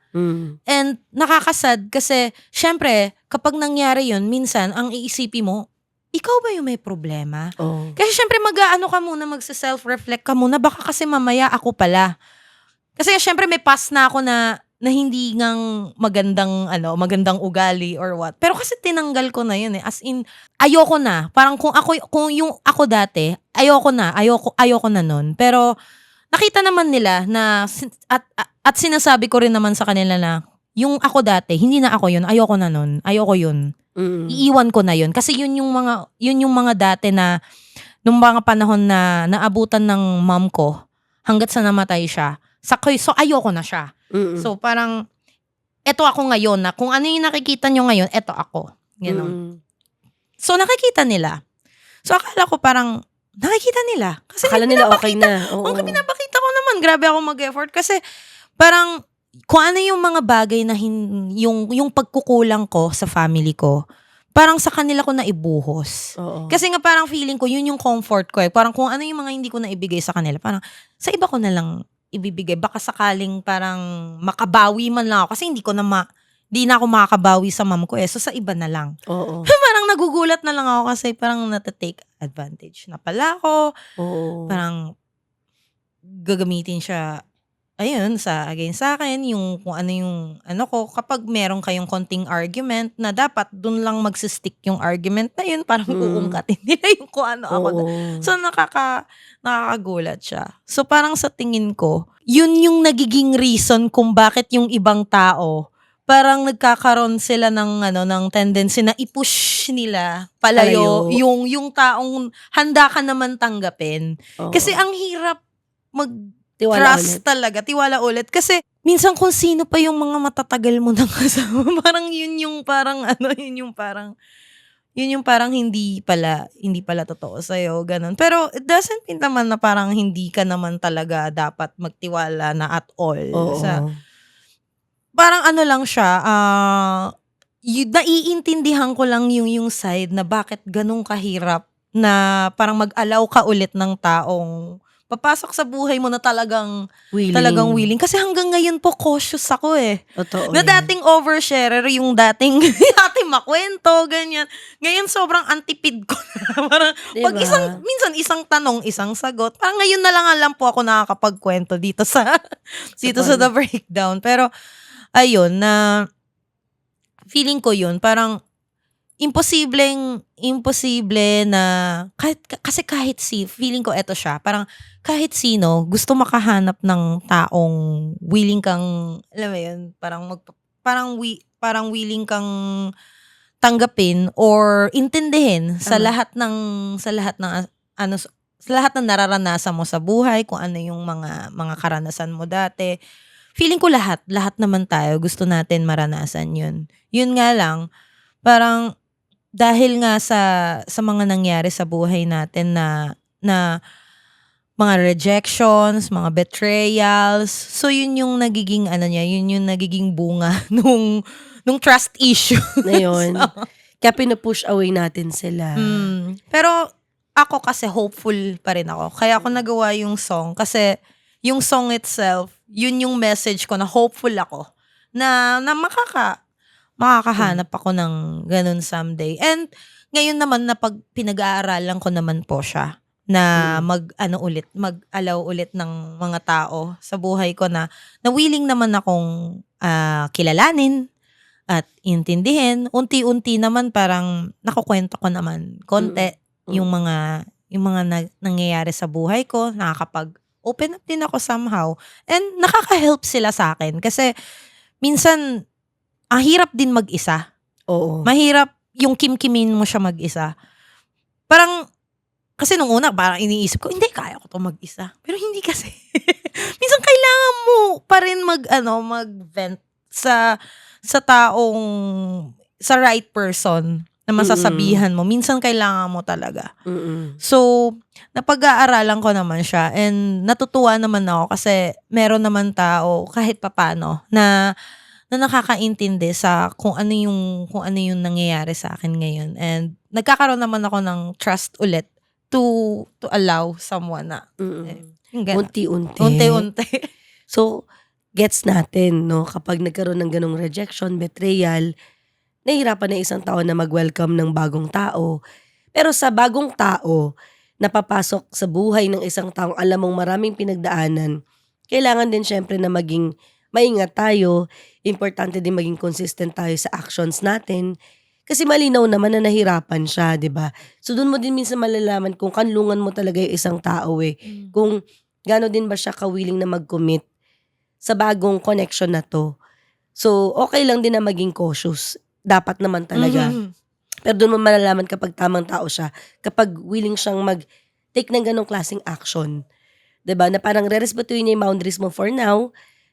Speaker 1: And nakakasad kasi syempre kapag nangyari yun, minsan ang iisipin mo, ikaw ba yung may problema? Kasi syempre mag-aano ka muna, magsa-self-reflect ka muna, baka kasi mamaya ako pala. Kasi syempre may past na ako na hindi ngang magandang ugali or what. Pero kasi tinanggal ko na yun eh. As in, ayoko na. Parang kung yung ako dati, ayoko na nun. Pero nakita naman nila na at sinasabi ko rin naman sa kanila na yung ako dati, hindi na ako yun, ayoko na nun. Ayoko yun. Iiwan ko na yun. Kasi yun yung mga dati na nung mga panahon na naabutan ng mom ko hanggat sa namatay siya. So ayoko na siya. So parang eto ako ngayon na kung ano yung nakikita nyo ngayon, eto ako. Ganon. So nakikita nila. So akala ko parang nakikita nila. Kasi
Speaker 2: akala nila okay na.
Speaker 1: Oo, pinapakita ko naman. Grabe ako mag-effort. Kasi parang kung ano yung mga bagay na yung pagkukulang ko sa family ko, parang sa kanila ko na ibuhos. Kasi nga parang feeling ko, yun yung comfort ko eh. Parang kung ano yung mga hindi ko na ibigay sa kanila, parang sa iba ko na lang ibibigay. Baka sakaling parang makabawi man lang ako. Kasi hindi na ako makakabawi sa mom ko eh. So sa iba na lang. Parang nagugulat na lang ako kasi parang nata-take advantage na pala ako. Parang gagamitin siya ayun, against sa'kin, yung kung ano yung ano ko, kapag meron kayong konting argument na dapat dun lang magsi-stick yung argument na yun, parang
Speaker 2: Mm.
Speaker 1: uungkatin nila yung kung ano ako na.
Speaker 2: Oo.
Speaker 1: So, nakakagulat siya. So, parang sa tingin ko, yun yung nagiging reason kung bakit yung ibang tao, parang nagkakaroon sila ng ano, ng tendency na i-push nila palayo
Speaker 2: Palayo.
Speaker 1: yung taong handa ka naman tanggapin. Kasi
Speaker 2: Oo.
Speaker 1: ang hirap
Speaker 2: Tiwala ulit.
Speaker 1: trust talaga, tiwala ulit. Kasi minsan kung sino pa yung mga matatagal mo ng kasama, parang yun yung parang ano, yun yung parang hindi pala totoo sa'yo, gano'n. Pero it doesn't mean naman na parang hindi ka naman talaga dapat magtiwala na at all
Speaker 2: Oo.
Speaker 1: parang ano lang siya, naiintindihan ko lang yung side na bakit gano'n kahirap na parang mag-allow ka ulit ng taong papasok sa buhay mo na talagang
Speaker 2: Willing.
Speaker 1: willing. Kasi hanggang ngayon po cautious ako, eh.
Speaker 2: Totoo
Speaker 1: Na
Speaker 2: yan.
Speaker 1: dating oversharer, yung dating dating makuwento, ganyan. Ngayon sobrang antipid ko na. Parang
Speaker 2: 'Di
Speaker 1: 'pag
Speaker 2: ba?
Speaker 1: minsan isang tanong, isang sagot. Parang ngayon na lang alam po ako nakakapagkuwento dito sa
Speaker 2: Sa
Speaker 1: dito sa The
Speaker 2: pod
Speaker 1: Breakdown. Pero ayun na feeling ko yun parang imposible na kasi feeling ko eto siya, parang kahit sino gusto makahanap ng taong willing kang, alam mo yun, parang willing kang tanggapin or intindihin
Speaker 2: Tama.
Speaker 1: sa lahat ng ano, sa lahat ng nararanasan mo sa buhay, kung ano yung mga karanasan mo dati. Feeling ko lahat naman tayo gusto natin maranasan yun. Yun nga lang, parang dahil nga sa mga nangyari sa buhay natin na na mga rejections, mga betrayals, so yun yung nagiging ano niya, yun yung nagiging bunga nung trust issue.
Speaker 2: Na yun.
Speaker 1: So,
Speaker 2: Kaya pinu-push away natin sila.
Speaker 1: pero ako kasi hopeful pa rin ako. Kaya ako nagawa yung song kasi yung song itself, yun yung message ko na hopeful ako na makakahanap ako ng ganun someday. And ngayon naman na pag pinag-aaralan ko naman po siya na
Speaker 2: Mm.
Speaker 1: mag-allow ulit ng mga tao sa buhay ko na willing naman akong kilalanin at intindihin. Unti-unti naman parang nakukwento ko naman konti
Speaker 2: Mm.
Speaker 1: yung mga nangyayari sa buhay ko, nakakapag-open up din ako somehow. And nakaka-help sila sa akin kasi minsan ang hirap din mag-isa.
Speaker 2: Oo.
Speaker 1: Mahirap yung kimkimin mo siya mag-isa. Parang kasi nung una parang iniisip ko, hindi kaya ko 'to mag-isa. Pero hindi kasi. Minsan kailangan mo pa rin mag-vent sa taong sa right person na masasabihan mo. Minsan kailangan mo talaga.
Speaker 2: Mm.
Speaker 1: So, napag-aaralan ko naman siya and natutuwa naman ako kasi meron naman tao kahit papaano na nakakaintindi sa kung ano yung nangyayari sa akin ngayon, and nagkakaroon naman ako ng trust ulit to allow someone na yung gano'n.
Speaker 2: Unti-unti.
Speaker 1: Unti-unti.
Speaker 2: So, gets natin 'no, kapag nagkaroon ng gano'ng rejection, betrayal, nahihirapan na isang tao na mag-welcome ng bagong tao. Pero sa bagong tao na papasok sa buhay ng isang taong alam mong maraming pinagdaanan, kailangan din siyempre na maging maingat tayo, importante din maging consistent tayo sa actions natin. Kasi malinaw naman na nahirapan siya, 'di ba? So dun mo din minsan malalaman kung kanlungan mo talaga yung isang tao, eh. Kung gaano din ba siya ka-willing na mag-commit sa bagong connection na 'to. So, okey lang din na maging cautious, dapat naman talaga.
Speaker 1: Mhm.
Speaker 2: Pero dun mo malalaman kapag tamang tao siya, kapag willing siyang mag-take ng ganong klaseng action, 'di ba? Na parang rerespetuhin niya yung boundaries mo for now,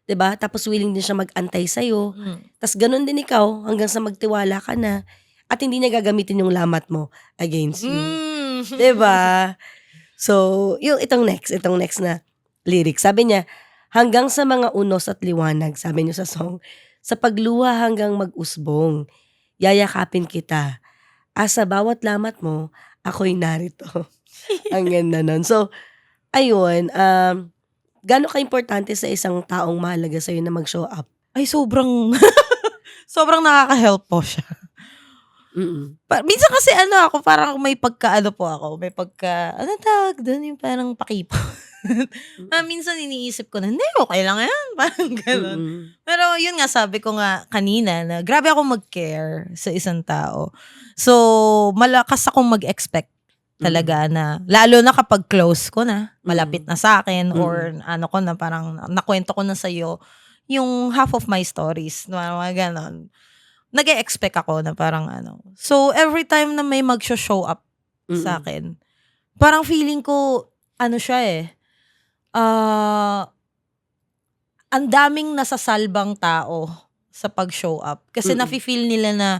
Speaker 2: 'di ba? Tapos willing din siya mag-antay sa'yo. Tas gano'n din ikaw hanggang sa magtiwala ka na at hindi niya gagamitin yung lamat mo against you, 'di ba? So, itong next na lyrics, sabi niya, "Hanggang sa mga unos at liwanag," sabi niyo sa song, "sa pagluha hanggang mag-usbong, yayakapin kita. Sa bawat lamat mo, ako'y narito." Ang ganda nun. So, ayun, gaano kaimportante sa isang taong mahalaga sa'yo na mag-show up?
Speaker 1: Ay sobrang sobrang nakaka-help po siya.
Speaker 2: Mm.
Speaker 1: Minsan kasi ano ako, parang may pagka-ano po ako, may pagka anong tawag dun, yung parang pakipot. Minsan iniisip ko na, hindi, okay lang yan. Parang ganun.
Speaker 2: Mm.
Speaker 1: Pero yun nga, sabi ko nga kanina na grabe ako mag-care sa isang tao. So, malakas akong mag-expect talaga na, lalo na kapag close ko na, malapit na sa akin, or ano ko na, parang nakwento ko na sa'yo, yung half of my stories, mga ganon. Nag-e-expect ako na parang ano. So, every time na may mag-show up sa akin, parang feeling ko, ano siya ang daming nasasalbang tao sa pag-show up. Kasi nafe-feel nila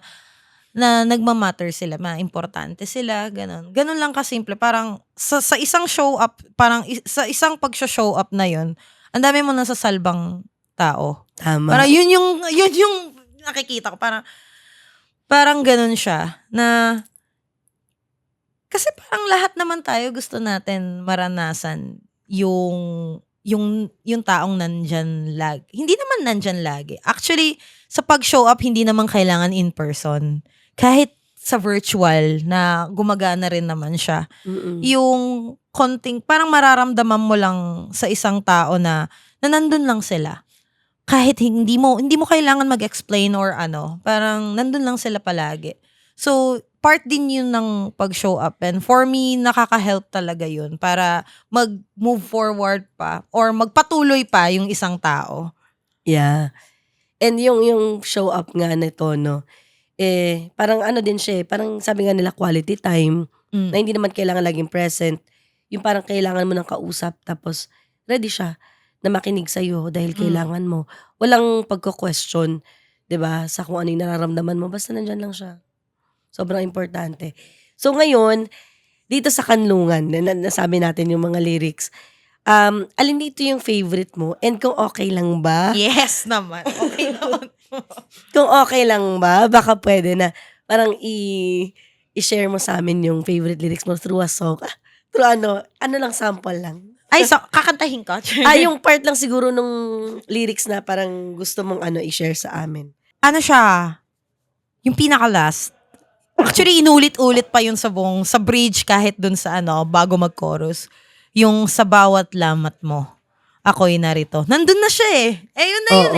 Speaker 1: na nagmamatter sila, importante sila, ganun. Ganun lang kasimple. Parang sa isang show up, parang sa isang pag-show up na yun, ang dami mo nasasalbang tao.
Speaker 2: Tama.
Speaker 1: Parang yun yung nakikita ko. Parang ganun siya na kasi parang lahat naman tayo gusto natin maranasan yung taong nandyan lagi. Hindi naman nandyan lagi. Actually, sa pag-show up, hindi naman kailangan in person. Kahit sa virtual na gumagana rin naman siya. Yung konting, parang mararamdaman mo lang sa isang tao na nandun lang sila. Kahit hindi mo kailangan mag-explain or ano, parang nandun lang sila palagi. So, part din yun ng pag-show up. And for me, nakaka-help talaga yun para mag-move forward pa or magpatuloy pa yung isang tao.
Speaker 2: Yeah. And yung show up nga nito, no, parang ano din siya, parang sabi nga nila quality time, na hindi naman kailangan laging present. Yung parang kailangan mo ng kausap, tapos ready siya na makinig sa'yo dahil kailangan mo. Walang pagko-question, 'di ba, sa kung ano yung nararamdaman mo, basta nandyan lang siya. Sobrang importante. So ngayon, dito sa Kanlungan, nasabi natin yung mga lyrics, alin dito yung favorite mo? And kung okay lang ba?
Speaker 1: Yes naman. Okay naman.
Speaker 2: Kung okay lang ba, baka pwede na parang i-share mo sa amin yung favorite lyrics mo through a song. Through ano lang, sample lang.
Speaker 1: Ay, so, kakantahin ko?
Speaker 2: Yung part lang siguro nung lyrics na parang gusto mong i-share sa amin.
Speaker 1: Ano siya? Yung pinaka-last. Actually, inulit-ulit pa yun sa bridge kahit dun sa bago mag-chorus. Yung sa bawat lamat mo, ako'y narito. Nandun na siya yun na yun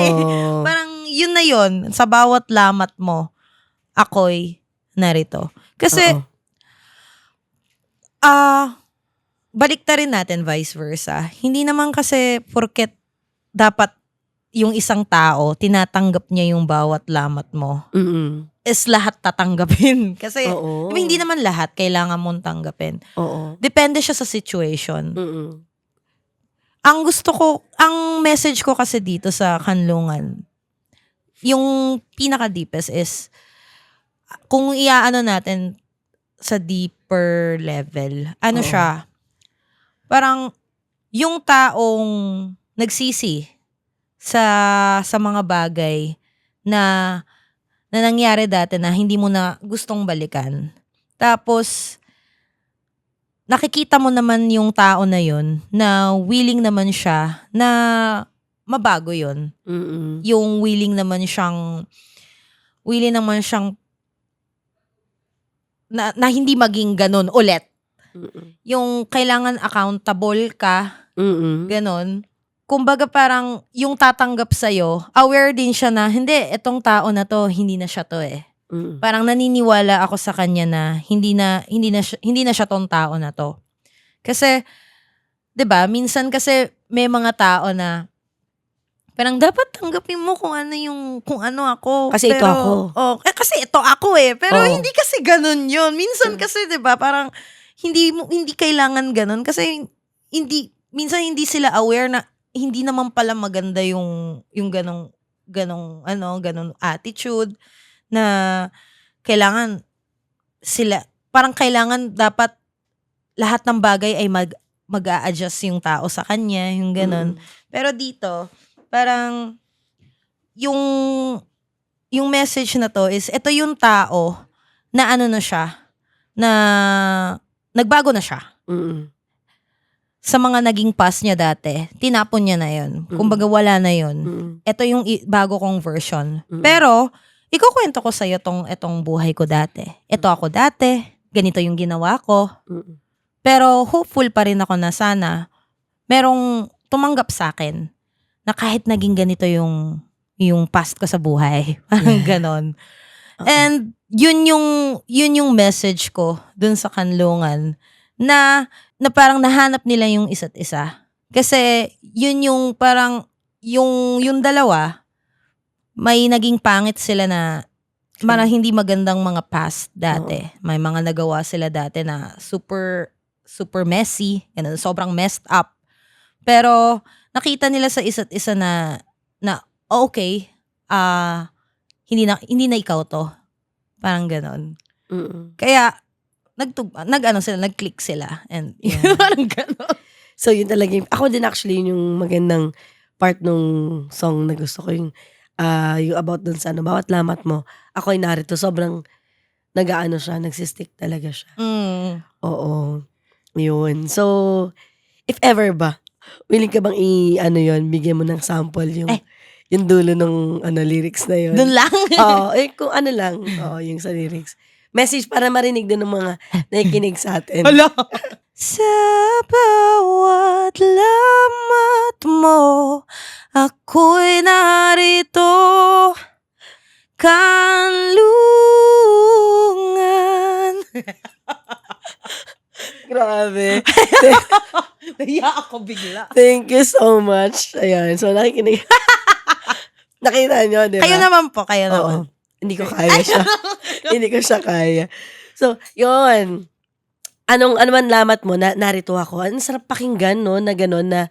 Speaker 1: Parang yun na yun. Sa bawat lamat mo, ako'y narito. Kasi, baliktarin natin vice versa. Hindi naman kasi porket dapat yung isang tao, tinatanggap niya yung bawat lamat mo, is lahat tatanggapin. Kasi, diba, hindi naman lahat kailangan mong tanggapin. Depende siya sa situation. Ang message ko kasi dito sa Kanlungan, yung pinaka-deepest is, kung iaano natin sa deeper level, siya, parang yung taong nagsisi sa mga bagay na nangyari dati na hindi mo na gustong balikan. Tapos, nakikita mo naman yung tao na yun na willing naman siya na mabago yun. Yung willing naman siyang na hindi maging ganun ulit. Yung kailangan accountable ka, ganun. Kumbaga parang yung tatanggap sa'yo, aware din siya na, hindi, etong tao na to, hindi na siya to Parang naniniwala ako sa kanya na hindi na siya tong tao na to. Kasi, 'di ba, minsan kasi may mga tao na parang dapat tanggapin mo kung ano ako.
Speaker 2: Kasi ito ako.
Speaker 1: Kasi ito ako Pero hindi kasi ganun yun. Minsan kasi, 'di ba, parang hindi kailangan ganun kasi minsan hindi sila aware na hindi naman pala maganda yung ganong attitude na kailangan dapat lahat ng bagay ay mag-a-adjust yung tao sa kanya, yung ganon. Pero dito, parang yung message na to is, ito yung tao na na siya, na nagbago na siya. Sa mga naging past niya dati, tinapon niya na yun. Kumbaga wala na yun. Ito yung bago kong version. Pero, ikukwento ko sa'yo itong buhay ko dati. Ito ako dati, ganito yung ginawa ko. Pero hopeful pa rin ako na sana merong tumanggap sa akin na kahit naging ganito yung past ko sa buhay. Parang
Speaker 2: Yeah.
Speaker 1: ganon.
Speaker 2: Oo.
Speaker 1: And yun yung message ko dun sa kanlungan na parang nahanap nila yung isa't isa. Kasi yun yung parang yung dalawa may naging pangit sila na parang hindi magandang mga past dati. May mga nagawa sila dati na super super messy, ganun, sobrang messed up. Pero nakita nila sa isa't isa na okay, hindi na ikaw to. Parang ganon.
Speaker 2: Mm.
Speaker 1: Kaya nag-click sila and
Speaker 2: Yeah.
Speaker 1: parang ganon.
Speaker 2: So, yun talaga ako din actually yung magandang part nung song na gusto ko yung about dun sa bawat lamat mo, ako'y narito. Sobrang nag-aano siya, nagsistick talaga siya. Oo, yun. So, if ever ba, willing ka bang bigyan mo ng sample yung dulo ng lyrics na yun?
Speaker 1: Dun lang.
Speaker 2: Oo, kung ano lang, yung sa lyrics. Message para marinig din ng mga nakikinig sa atin.
Speaker 1: Hala. Sa bawat lamat mo, ako'y narito, kanlungan.
Speaker 2: Grabe.
Speaker 1: Naiya ako bigla.
Speaker 2: Thank you so much. Ayan, so nakikinig. Nakita nyo, di ba?
Speaker 1: Kayo naman po, kayo
Speaker 2: Oo.
Speaker 1: naman.
Speaker 2: Hindi ko kaya siya. Hindi ko siya kaya. So, yun. Ano man lamat mo, narito ako. Ang sarap pakinggan, no, na gano'n na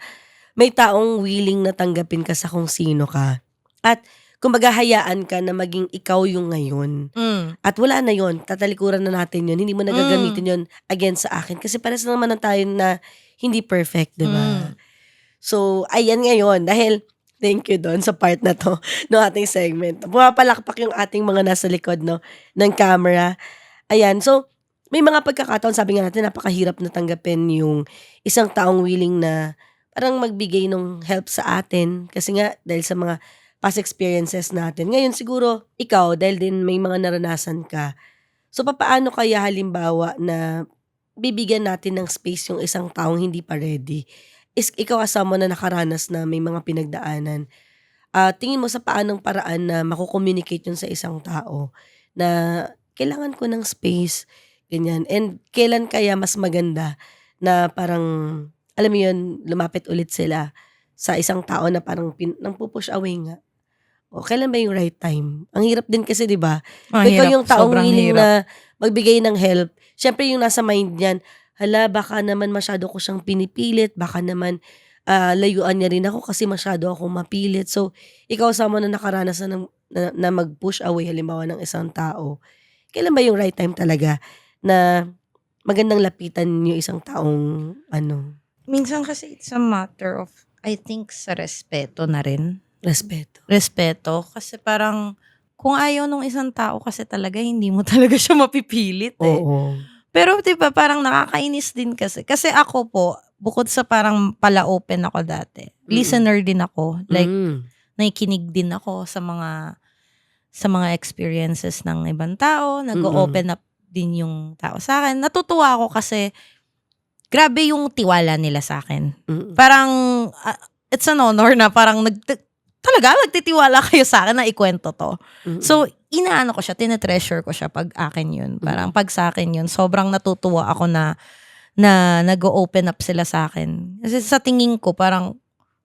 Speaker 2: may taong willing na tanggapin ka sa kung sino ka. At kumbaga hayaan ka na maging ikaw yung ngayon. At wala na yun. Tatalikuran na natin yun. Hindi mo nagagamitin yun against sa akin. Kasi pares na naman na tayo na hindi perfect, di ba? So, ayan ngayon. Dahil thank you doon sa part na to ng ating segment. Pumapalakpak yung ating mga nasa likod, no, ng camera. Ayan. So, may mga pagkakataon, sabi nga natin, napakahirap na tanggapin yung isang taong willing na parang magbigay ng help sa atin. Kasi nga, dahil sa mga past experiences natin. Ngayon, siguro, ikaw, dahil din may mga naranasan ka. So, papaano kaya halimbawa na bibigyan natin ng space yung isang taong hindi pa ready? Ikaw as someone na nakaranas na may mga pinagdaanan. Tingin mo sa paanong paraan na makukommunicate yun sa isang tao na kailangan ko ng space, ganyan. And kailan kaya mas maganda na parang, alam mo yun, lumapit ulit sila sa isang tao na parang nang pupush away nga. O kailan ba yung right time? Ang hirap din kasi, di ba? Ikaw yung taong
Speaker 1: sobrang
Speaker 2: willing
Speaker 1: hirap.
Speaker 2: na magbigay ng help. Siyempre yung nasa mind niyan, hala, baka naman masyado ko siyang pinipilit, baka naman layuan niya rin ako kasi masyado akong mapilit. So, ikaw sa mo na nakaranas na mag-push away halimbawa ng isang tao, kailan ba yung right time talaga na magandang lapitan yung isang taong
Speaker 1: Minsan kasi it's a matter of, I think, sa respeto na rin.
Speaker 2: respeto?
Speaker 1: Respeto. Kasi parang, kung ayaw nung isang tao kasi talaga, hindi mo talaga siya mapipilit eh.
Speaker 2: Oo.
Speaker 1: Pero diba parang nakakainis din kasi. Kasi ako po, bukod sa parang pala-open ako dati, listener din ako. Like, nakikinig din ako sa mga experiences ng ibang tao. Nag-open up din yung tao sa akin. Natutuwa ako kasi grabe yung tiwala nila sa akin. Parang, it's an honor na parang talaga nagtitiwala kayo sa akin na ikwento to. So, inaano ko siya, tinetreasure ko siya pag akin yun. Parang pag sa akin yun, sobrang natutuwa ako na nag-open up sila sa akin. Kasi sa tingin ko, parang,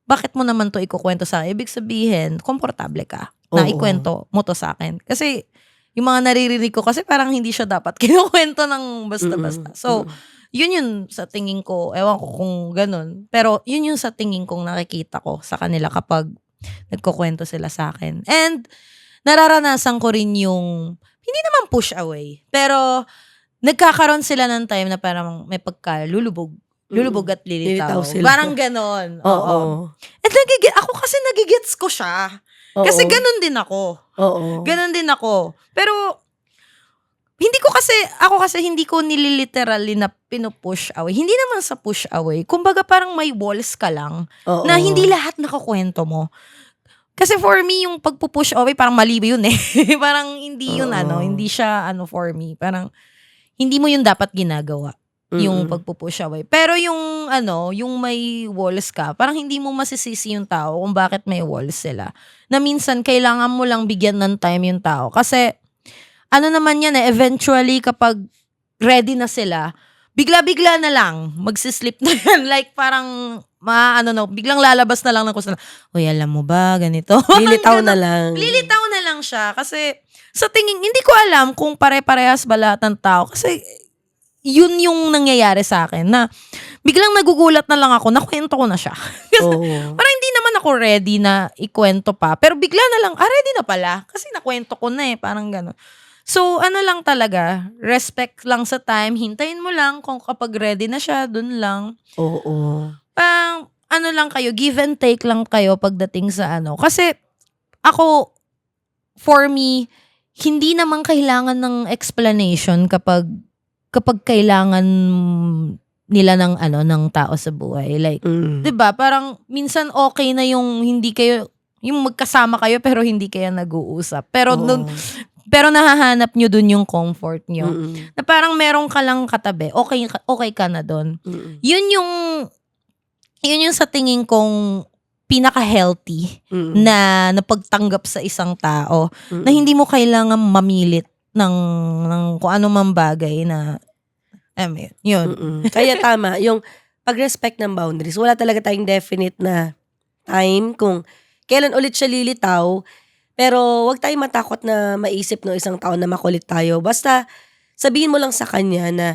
Speaker 1: bakit mo naman to ikukwento sa akin? Ibig sabihin, komportable ka na ikwento mo to sa akin. Kasi, yung mga naririnig ko, kasi parang hindi siya dapat kinukwento ng basta-basta. So, yun sa tingin ko, ewan ko kung ganun. Pero, yun yung sa tingin kong nakikita ko sa kanila kapag nagkukwento sila sa akin. And, nararanasan ko rin yung, hindi naman push away, pero, nagkakaroon sila ng time na parang may lulubog at lilitaw.
Speaker 2: Sila.
Speaker 1: Parang ganon.
Speaker 2: Oo.
Speaker 1: At ako kasi nagigets ko siya. Kasi ganon din ako.
Speaker 2: Oo.
Speaker 1: Ganon din ako. Pero, ako kasi hindi ko nililiterally na pinupush away. Hindi naman sa push away. Kumbaga parang may walls ka lang na hindi lahat nakakwento mo. Kasi for me, yung pagpupush away, parang mali yun eh. Parang hindi yun hindi siya for me. Parang, hindi mo yun dapat ginagawa. yung
Speaker 2: Mm.
Speaker 1: pagpu-push away. Pero yung ano, yung may walls ka, parang hindi mo masisisi yung tao kung bakit may walls sila. Na minsan kailangan mo lang bigyan ng time yung tao. Kasi ano naman yan eventually kapag ready na sila, bigla-bigla na lang magsislip na yan. Like parang biglang lalabas na lang ng kusa. Uy, alam mo ba, ganito.
Speaker 2: Lilitaw na
Speaker 1: Ganon.
Speaker 2: lang.
Speaker 1: Lilitaw na lang siya. Kasi sa tingin, hindi ko alam kung pare-parehas ba lahat ng tao. Kasi yun yung nangyayari sa akin na biglang nagugulat na lang ako, nakwento ko na siya.
Speaker 2: Oo.
Speaker 1: Parang hindi naman ako ready na ikwento pa. Pero bigla na lang, ready na pala. Kasi nakwento ko na parang gano'n. So, ano lang talaga, respect lang sa time. Hintayin mo lang kung kapag ready na siya, dun lang.
Speaker 2: Oo.
Speaker 1: Parang, ano lang kayo, give and take lang kayo pagdating sa ano. Kasi, ako, for me, hindi naman kailangan ng explanation kapag kailangan nila ng tao sa buhay. Like, 'di ba? Parang minsan okay na yung hindi kayo yung magkasama kayo pero hindi kayo nag-uusap. Pero
Speaker 2: Oo.
Speaker 1: pero nahahanap nyo dun yung comfort nyo.
Speaker 2: Mm.
Speaker 1: Na parang meron ka lang katabi, okay ka na dun.
Speaker 2: Mm.
Speaker 1: Yun yung sa tingin kong pinaka-healthy
Speaker 2: Mm.
Speaker 1: na napagtanggap sa isang tao na
Speaker 2: Mm.
Speaker 1: hindi mo kailangan mamilit ng kung ano mang bagay na yun.
Speaker 2: Kaya tama, yung pag-respect ng boundaries. Wala talaga tayong definite na time kung kailan ulit siya lilitaw. Pero wag tayong matakot na maisip ng isang tao na makulit tayo. Basta sabihin mo lang sa kanya na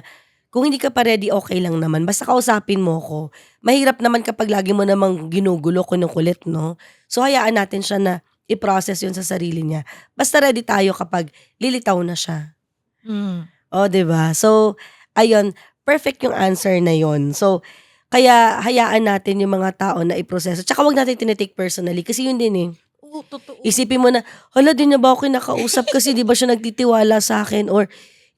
Speaker 2: kung hindi ka pa ready, okay lang naman. Basta kausapin mo ko. Mahirap naman kapag lagi mo namang ginugulo, kinukulit, no? So hayaan natin siya na i-process yun sa sarili niya. Basta ready tayo kapag lilitaw na siya. O, 'di ba? So, ayun, perfect yung answer na yon. So, kaya hayaan natin yung mga tao na iproseso. Tsaka wag natin tinitake personally kasi yun din
Speaker 1: Oo, totoo.
Speaker 2: Isipin mo na, hala, di niya ba ako kinakausap kasi di ba siya nagtitiwala sa akin? Or,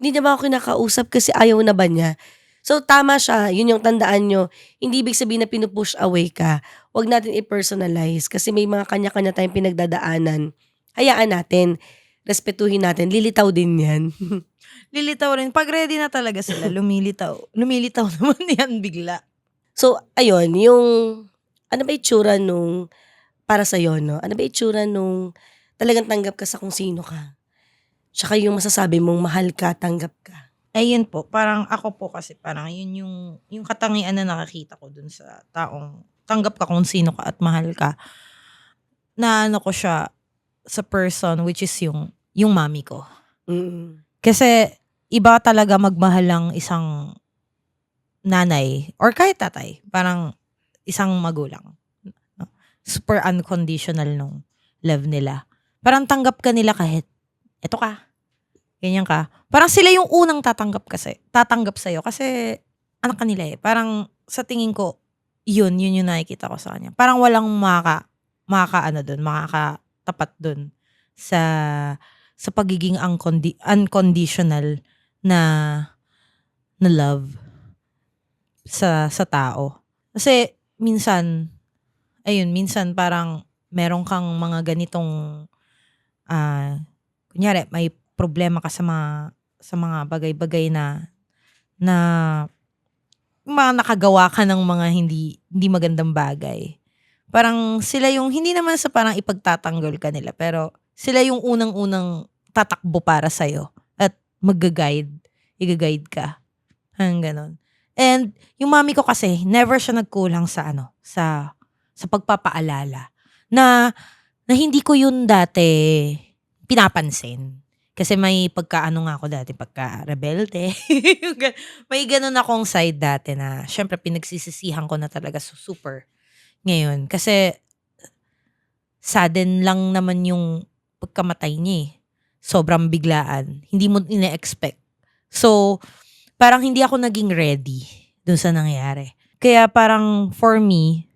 Speaker 2: hindi niya ba ako kinakausap kasi ayaw na ba niya? So, tama siya. Yun yung tandaan nyo. Hindi ibig sabihin na pinupush away ka. Wag natin i-personalize kasi may mga kanya-kanya tayong pinagdadaanan. Hayaan natin. Respetuhin natin. Lilitaw din yan.
Speaker 1: Lilitaw rin. Pag ready na talaga sila, lumilitaw. Lumilitaw naman yan bigla.
Speaker 2: So, ayun, yung, ano ba itsura nung, para sa'yo, no? Ano ba itsura nung talagang tanggap ka sa kung sino ka? Tsaka yung masasabi mong mahal ka, tanggap ka.
Speaker 1: Ayun po, parang ako po kasi parang yun yung katangian na nakakita ko dun sa taong tanggap ka kung sino ka at mahal ka. Na ano ko siya sa person which is yung mami ko.
Speaker 2: Mm.
Speaker 1: Kasi iba talaga magmahal ng isang nanay or kahit tatay. Parang isang magulang. No? Super unconditional nung love nila. Parang tanggap ka nila kahit eto ka. Ganyan ka. Parang sila yung unang tatanggap sa'yo kasi anak ka nila Parang sa tingin ko, yun yung nakikita ko sa kanya. Parang walang makakatapat dun sa pagiging unconditional na love sa tao. Kasi minsan parang meron kang mga ganitong kunyari may problema ka sa mga bagay-bagay na mga nakagawa ka ng mga hindi magandang bagay. Parang sila yung hindi naman sa parang ipagtatanggol ka nila pero sila yung unang-unang tatakbo para sa'yo at i-guide ka. Hanggang ganon. And yung mami ko kasi never siya nagkulang sa sa pagpapaalala na hindi ko yun dati pinapansin. Kasi may pagkaano nga ako dati, pagka-rebelde. May ganun akong side dati na syempre pinagsisisihan ko na talaga super ngayon. Kasi sudden lang naman yung pagkamatay niya Sobrang biglaan. Hindi mo ine-expect. So, parang hindi ako naging ready dun sa nangyari. Kaya parang for me,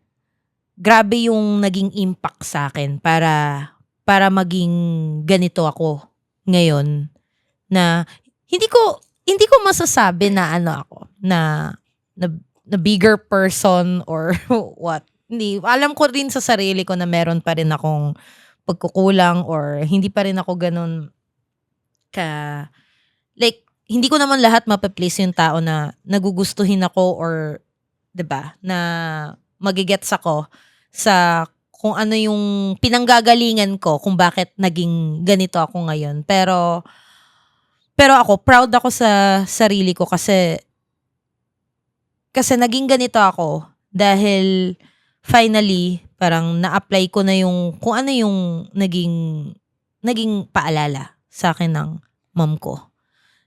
Speaker 1: grabe yung naging impact sa akin para maging ganito ako ngayon na hindi ko masasabi na na bigger person or what. Hindi, alam ko rin sa sarili ko na meron pa rin akong pagkukulang or hindi pa rin ako ganun like hindi ko naman lahat mape-please yung tao na nagugustuhin ako or 'di ba, na magigets ako sa kung ano yung pinanggagalingan ko kung bakit naging ganito ako ngayon. Pero ako proud ako sa sarili ko kasi naging ganito ako dahil finally parang na-apply ko na yung kung ano yung naging paalala sa akin ng mom ko.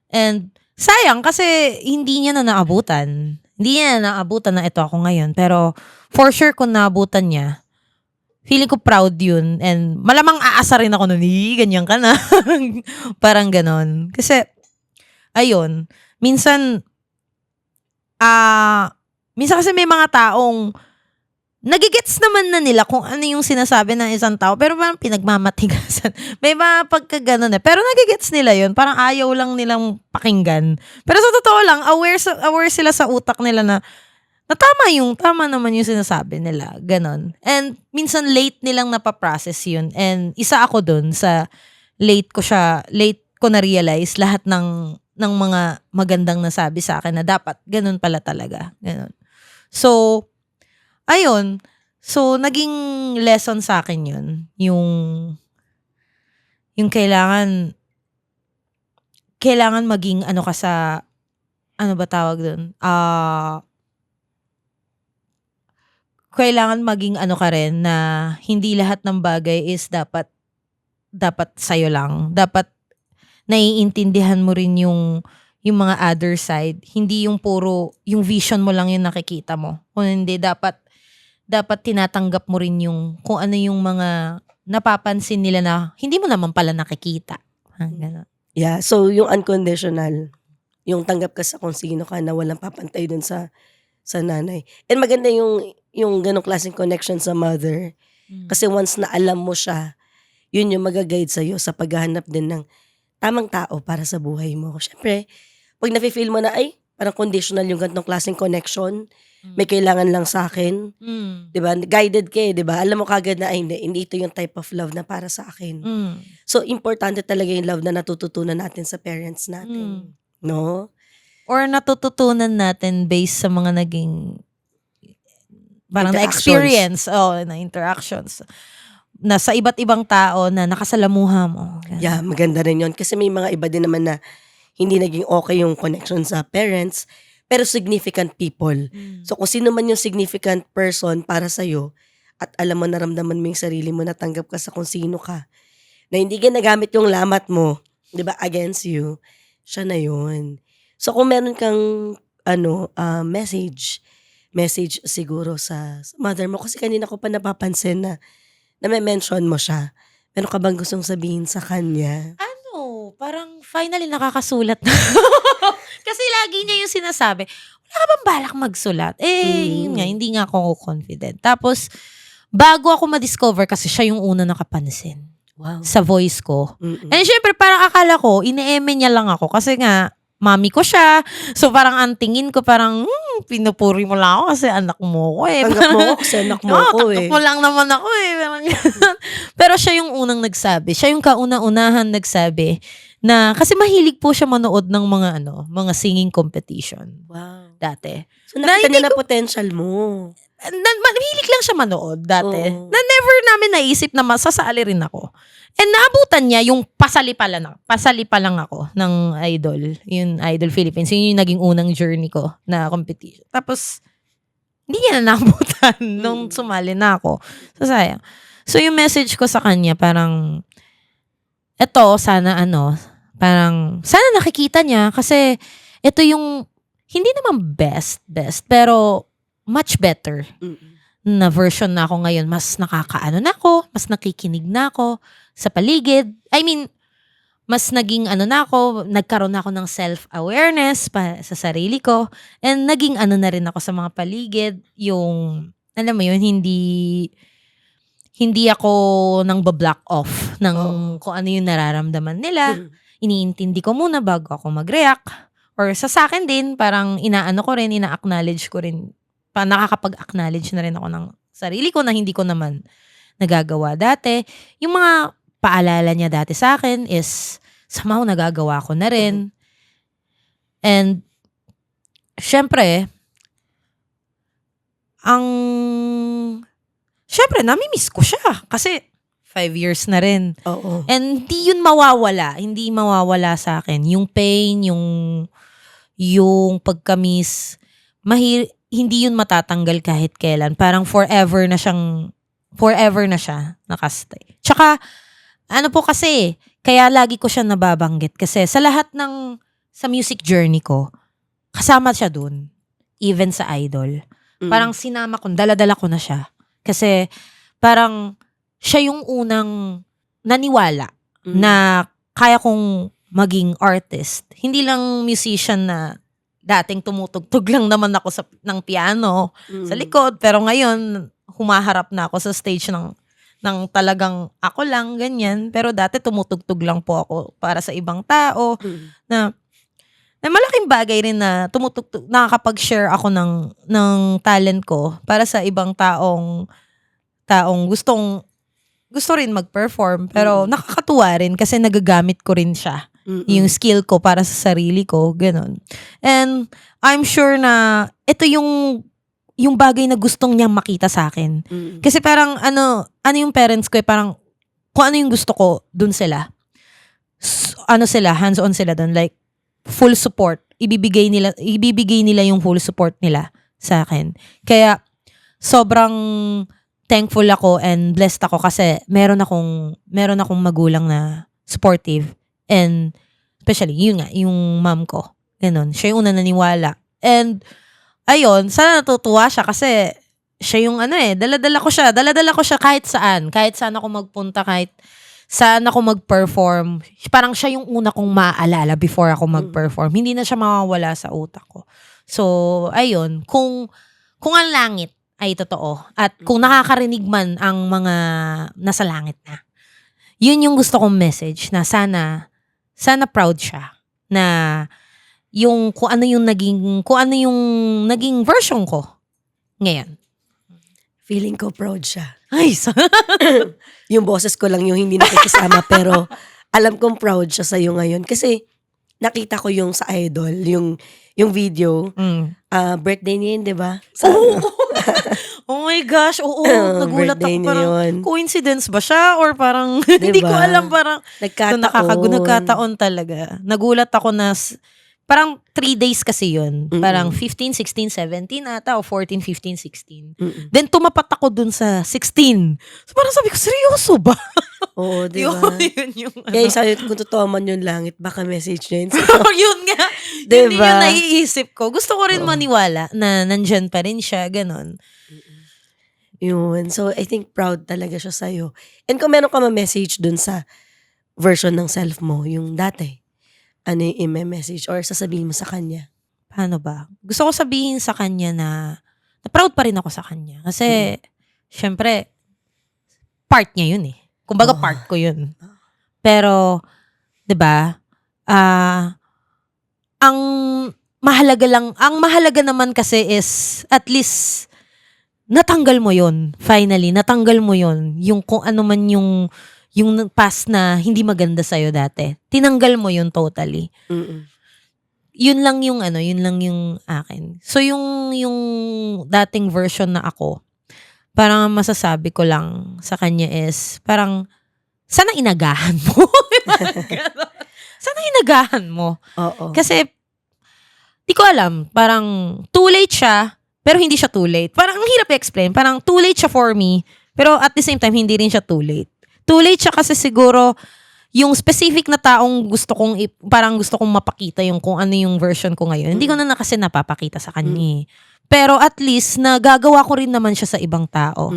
Speaker 1: And sayang kasi hindi niya na naabutan. Hindi niya na naabutan na ito ako ngayon. Pero for sure kung naabutan niya, feeling ko proud yun. And malamang aasa rin ako nun, ganyan ka na. Parang ganon. Kasi, ayun, minsan kasi may mga taong nagigets naman na nila kung ano yung sinasabi ng isang tao, pero parang pinagmamatigasan. May mga pagkaganon eh. Pero nagigets nila yun. Parang ayaw lang nilang pakinggan. Pero sa totoo lang, aware sila sa utak nila na tama naman yung sinasabi nila. Ganon. And minsan late nilang napaprocess yun. And isa ako dun sa late ko na-realize lahat ng mga magandang nasabi sa akin na dapat ganun pala talaga. Ganon. So, ayun. So, naging lesson sa akin yun. Yung kailangan maging ano ka sa, ano ba tawag dun? Kailangan maging ano ka rin na hindi lahat ng bagay is dapat sa'yo lang. Dapat naiintindihan mo rin yung mga other side. Hindi yung puro, yung vision mo lang yung nakikita mo. Kung hindi, dapat tinatanggap mo rin yung kung ano yung mga napapansin nila na hindi mo naman pala nakikita. Ganun.
Speaker 2: Yeah, so yung unconditional, yung tanggap ka sa kung sino ka na walang papantay dun sa nanay. And maganda yung ganong klaseng connection sa mother. Kasi once na alam mo siya, yun yung magaguide sa'yo sa paghahanap din ng tamang tao para sa buhay mo. Siyempre, pag nafe-feel mo na, ay, parang conditional yung ganitong klaseng connection, may kailangan lang sa akin, diba? Guided ka eh, diba? Alam mo kagad na, ay, hindi ito yung type of love na para sa akin. So, importante talaga yung love na natututunan natin sa parents natin. No?
Speaker 1: Or natututunan natin based sa mga naging parang
Speaker 2: Interactions.
Speaker 1: na interactions na sa iba't ibang tao na nakasalamuha mo.
Speaker 2: Yeah, maganda rin yun. Kasi may mga iba din naman na hindi naging okay yung connection sa parents, pero significant people. So kung sino man yung significant person para sa'yo, at alam mo, naramdaman mo yung sarili mo, natanggap ka sa kung sino ka, na hindi ginagamit yung lamat mo, di ba, against you, siya na yun. So kung meron kang message siguro sa mother mo, kasi kanina ko pa napapansin na may mention mo siya. Meron ka bang gustong sabihin sa kanya?
Speaker 1: Parang finally nakakasulat na. Kasi lagi niya yung sinasabi, wala ka bang balak magsulat? Yun nga, hindi nga ako confident. Tapos, bago ako ma-discover kasi siya yung una nakapansin.
Speaker 2: Wow.
Speaker 1: Sa voice ko. And syempre, parang akala ko, ine-eme niya lang ako. Kasi nga, mami ko siya. So parang ang tingin ko parang, pinupuri mo lang ako kasi anak mo ko eh.
Speaker 2: Tanggap mo ako kasi anak mo ako eh.
Speaker 1: Tanggap mo lang naman ako eh. Parang pero siya yung unang nagsabi. Siya yung kauna-unahan nagsabi na, kasi mahilig po siya manood ng mga singing competition.
Speaker 2: Wow.
Speaker 1: Dati.
Speaker 2: So nakita niya na potential mo.
Speaker 1: Mahilig lang siya manood dati.
Speaker 2: Oo.
Speaker 1: Na never namin naisip na masasali rin ako. And naabutan niya yung pasali pa lang ako ng Idol. Yung Idol Philippines. Yun yung naging unang journey ko na competition. Tapos, hindi niya na naabutan nung sumali na ako. So, sayang. So, yung message ko sa kanya, parang, sana sana nakikita niya kasi ito yung, hindi naman best, pero much better na version na ako ngayon. Mas nakakaano na ako, mas nakikinig na ako sa paligid. I mean, mas naging nagkaroon na ako ng self-awareness sa sarili ko. And naging na rin ako sa mga paligid. Yung, alam mo yun, hindi ako nang ba-block off ng kung ano yung nararamdaman nila. Iniintindi ko muna bago ako mag-react. Or sa akin din, parang ina-acknowledge ko rin. Nakakapag-acknowledge na rin ako ng sarili ko na hindi ko naman nagagawa dati. Yung mga paalala niya dati sa akin is somehow nagagawa ko na rin. And, syempre, syempre, nami-miss ko siya. Kasi, 5 years na rin.
Speaker 2: Oo.
Speaker 1: And hindi yun mawawala. Hindi mawawala sa akin. Yung pain, yung pagka-miss, hindi yun matatanggal kahit kailan. Parang forever na siya nakastay. Tsaka, ano po kasi, kaya lagi ko siya nababanggit. Kasi sa lahat sa music journey ko, kasama siya dun. Even sa Idol. Parang sinama ko, dala-dala ko na siya. Kasi, parang, siya yung unang naniwala na kaya kong maging artist. Hindi lang musician na dating tumutugtog lang naman ako ng piano sa likod. Pero ngayon, humaharap na ako sa stage ng talagang ako lang, ganyan. Pero dati tumutugtog lang po ako para sa ibang tao. Na malaking bagay rin na nakakapag-share ako ng talent ko para sa ibang taong gusto rin mag-perform, pero nakakatuwa rin kasi nagagamit ko rin siya. Yung skill ko para sa sarili ko, ganun. And I'm sure na ito yung bagay na gustong niyang makita sa akin. Kasi parang ano yung parents ko parang kung ano yung gusto ko, dun sila. Hands-on sila dun. Like, full support. Ibibigay nila yung full support nila sa akin. Kaya, sobrang thankful ako and blessed ako kasi meron akong magulang na supportive, and especially yun nga, yung mom ko. Ganun. Siya yung una naniwala. And ayun, sana natutuwa siya kasi siya yung dala-dala ko siya kahit saan ako magpunta, kahit saan ako mag-perform. Parang siya yung una kong maaalala before ako mag-perform. Hindi na siya mawawala sa utak ko. So, ayun, kung ang langit ay totoo. At kung nakakarinig man ang mga nasa langit na. Yun yung gusto kong message na sana proud siya na kung ano yung naging version ko ngayon.
Speaker 2: Feeling ko proud siya.
Speaker 1: Ay,
Speaker 2: Yung boses ko lang yung hindi nakikisama pero alam kong proud siya sa'yo ngayon kasi nakita ko yung sa Idol, yung video. Birthday niya yun, di ba?
Speaker 1: Oh my gosh, oo. Nagulat
Speaker 2: birthday
Speaker 1: ako.
Speaker 2: niya
Speaker 1: Parang,
Speaker 2: yun.
Speaker 1: coincidence ba siya? Or parang, hindi ko alam. Parang, nagkataon talaga. Nagulat ako na, parang 3 days kasi yun. Parang 15, 16, 17 ata, o 14, 15, 16. Then, tumapat ako dun sa 16. So, parang sabi ko, seryoso ba?
Speaker 2: Oo, di ba?
Speaker 1: Yun yung,
Speaker 2: Kaya sabi ko, kung totoo man yung langit, baka message niya yun.
Speaker 1: yun nga.
Speaker 2: Diba?
Speaker 1: Hindi yun naiisip ko. Gusto ko rin maniwala na nandyan pa rin siya, ganon.
Speaker 2: Yun. So, I think proud talaga siya sa'yo. And kung meron ka ma-message dun sa version ng self mo, yung dati, ano yung i-message or sasabihin mo sa kanya?
Speaker 1: Paano ba? Gusto ko sabihin sa kanya na proud pa rin ako sa kanya. Kasi, syempre, part niya yun eh. Kumbaga, part ko yun. Pero, 'di ba? Ang mahalaga naman kasi is at least natanggal mo 'yon. Finally, natanggal mo 'yon. Yung kung ano man yung past na hindi maganda sa dati. Tinanggal mo 'yon totally. Yun lang yung akin. So yung dating version na ako, parang masasabi ko lang sa kanya is parang sana inagahan mo. Sana inagahan mo.
Speaker 2: Oo.
Speaker 1: Kasi di ko alam, parang too late siya, pero hindi siya too late. Parang ang hirap i-explain. Parang too late siya for me, pero at the same time hindi rin siya too late. Too late siya kasi siguro yung specific na taong gusto kong mapakita yung kung ano yung version ko ngayon. Hindi ko na kasi napapakita sa kanya. Pero at least nagagawa ko rin naman siya sa ibang tao.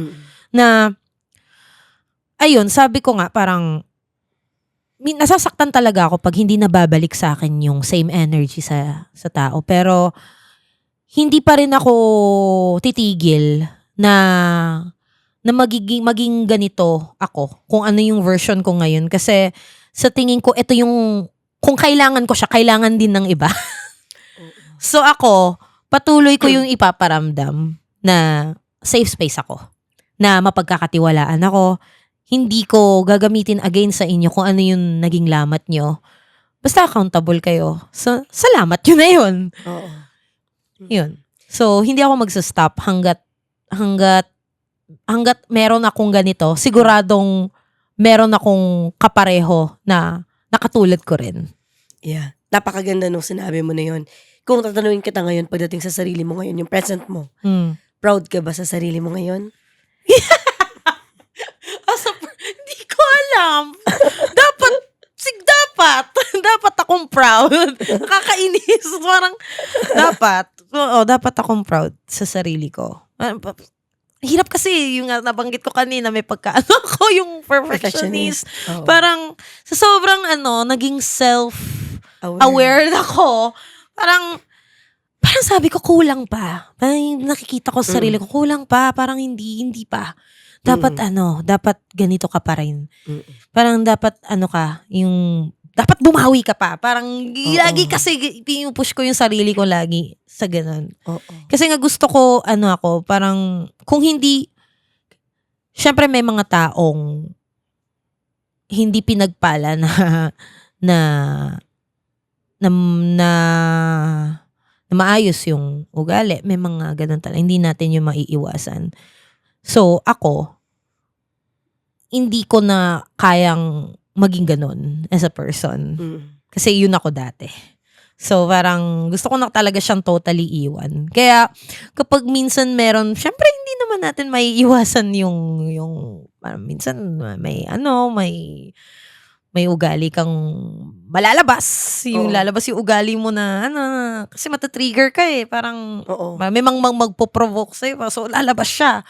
Speaker 1: Na ayun, sabi ko nga parang nasasaktan talaga ako pag hindi nababalik sa akin yung same energy sa tao. Pero hindi pa rin ako titigil na maging ganito ako, kung ano yung version ko ngayon. Kasi sa tingin ko, ito yung, kung kailangan ko siya, kailangan din ng iba. So ako, patuloy ko yung ipaparamdam na safe space ako. Na mapagkakatiwalaan ako. Hindi ko gagamitin again sa inyo kung ano yung naging lamat nyo. basta accountable kayo. So, salamat yun na yun.
Speaker 2: Oo.
Speaker 1: Yun. So, hindi ako magsa-stop hanggat meron akong ganito, siguradong meron akong kapareho na nakatulad ko rin.
Speaker 2: Yeah. Napakaganda nung sinabi mo na yun. Kung tatanungin kita ngayon pagdating sa sarili mo ngayon, yung present mo, proud ka ba sa sarili mo ngayon?
Speaker 1: Hindi ko alam. Dapat akong proud. Nakakainis. Parang, dapat akong proud sa sarili ko. Hirap kasi yung nabanggit ko kanina, may pagkaano ko, yung perfectionist.
Speaker 2: Oo.
Speaker 1: Parang, sa sobrang naging self-aware ako, parang sabi ko, kulang pa. Parang nakikita ko sa sarili ko, kulang pa. Parang hindi pa. Dapat dapat ganito ka pa rin. Parang dapat dapat bumawi ka pa. Parang lagi kasi pinupush ko yung sarili ko lagi sa ganun. Kasi nga gusto ko, parang kung hindi, syempre may mga taong hindi pinagpala na maayos yung ugali. May mga ganun talaga. Hindi natin yung maiiwasan. So, ako, hindi ko na kayang maging ganun as a person. Kasi yun ako dati. So, parang gusto ko na talaga siyang totally iwan. Kaya, kapag minsan meron, syempre hindi naman natin maiiwasan yung parang minsan may ugali kang malalabas. Yung lalabas yung ugali mo na, kasi matatrigger ka eh. Parang, may magpo-provoke sa'yo. So, lalabas siya.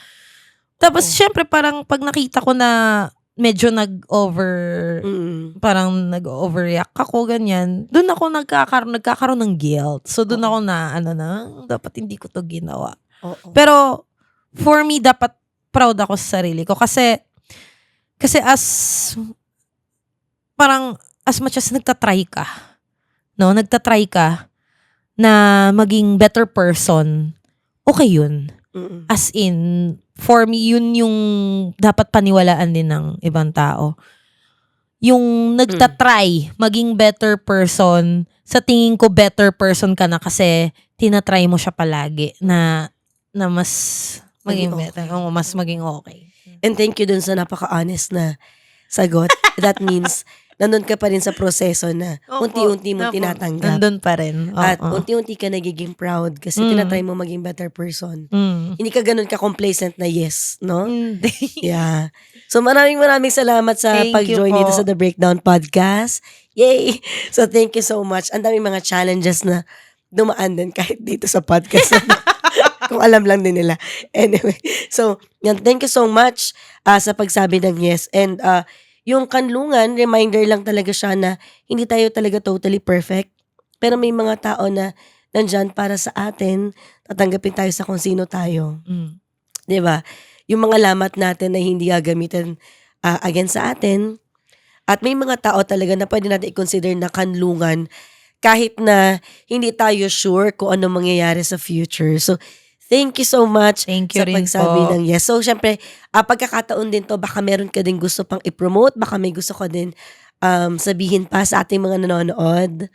Speaker 1: Tapos, syempre, parang pag nakita ko na medyo parang nag-overreact ako, ganyan. Doon ako nagkakaroon ng guilt. So, doon ako na, dapat hindi ko to ginawa. Pero, for me, dapat proud ako sa sarili ko. Kasi as much as nagtatry ka na maging better person, okay yun. As in, for me, yun yung dapat paniwalaan din ng ibang tao. Yung nagtatry maging better person, sa tingin ko better person ka na kasi tinatry mo siya palagi na mas maging better. Mas maging okay.
Speaker 2: And thank you dun sa napaka-honest na sagot. That means nandun ka pa rin sa proseso na unti-unti mo tinatanggap.
Speaker 1: Nandun pa rin.
Speaker 2: At unti-unti ka nagiging proud kasi tinatry mo maging better person. Hindi ka ganun ka-complacent na yes, no? Yeah. So maraming salamat sa pag-join dito sa The Breakdown Podcast. Yay! So thank you so much. Ang daming mga challenges na dumaan din kahit dito sa podcast. Kung alam lang din nila. Anyway, so yan, thank you so much sa pagsabi ng yes. And yung kanlungan, reminder lang talaga siya na hindi tayo talaga totally perfect. Pero may mga tao na nandyan para sa atin, tatanggapin tayo sa kung sino tayo. Diba? Yung mga lamat natin na hindi gagamitin against sa atin. At may mga tao talaga na pwede natin i-consider na kanlungan kahit na hindi tayo sure kung ano mangyayari sa future. So, thank you so much
Speaker 1: Thank you
Speaker 2: sa
Speaker 1: rin
Speaker 2: pagsabi
Speaker 1: po.
Speaker 2: ng yes. So, syempre, pagkakataon din to, baka meron ka din gusto pang i-promote, baka may gusto ka din sabihin pa sa ating mga nanonood.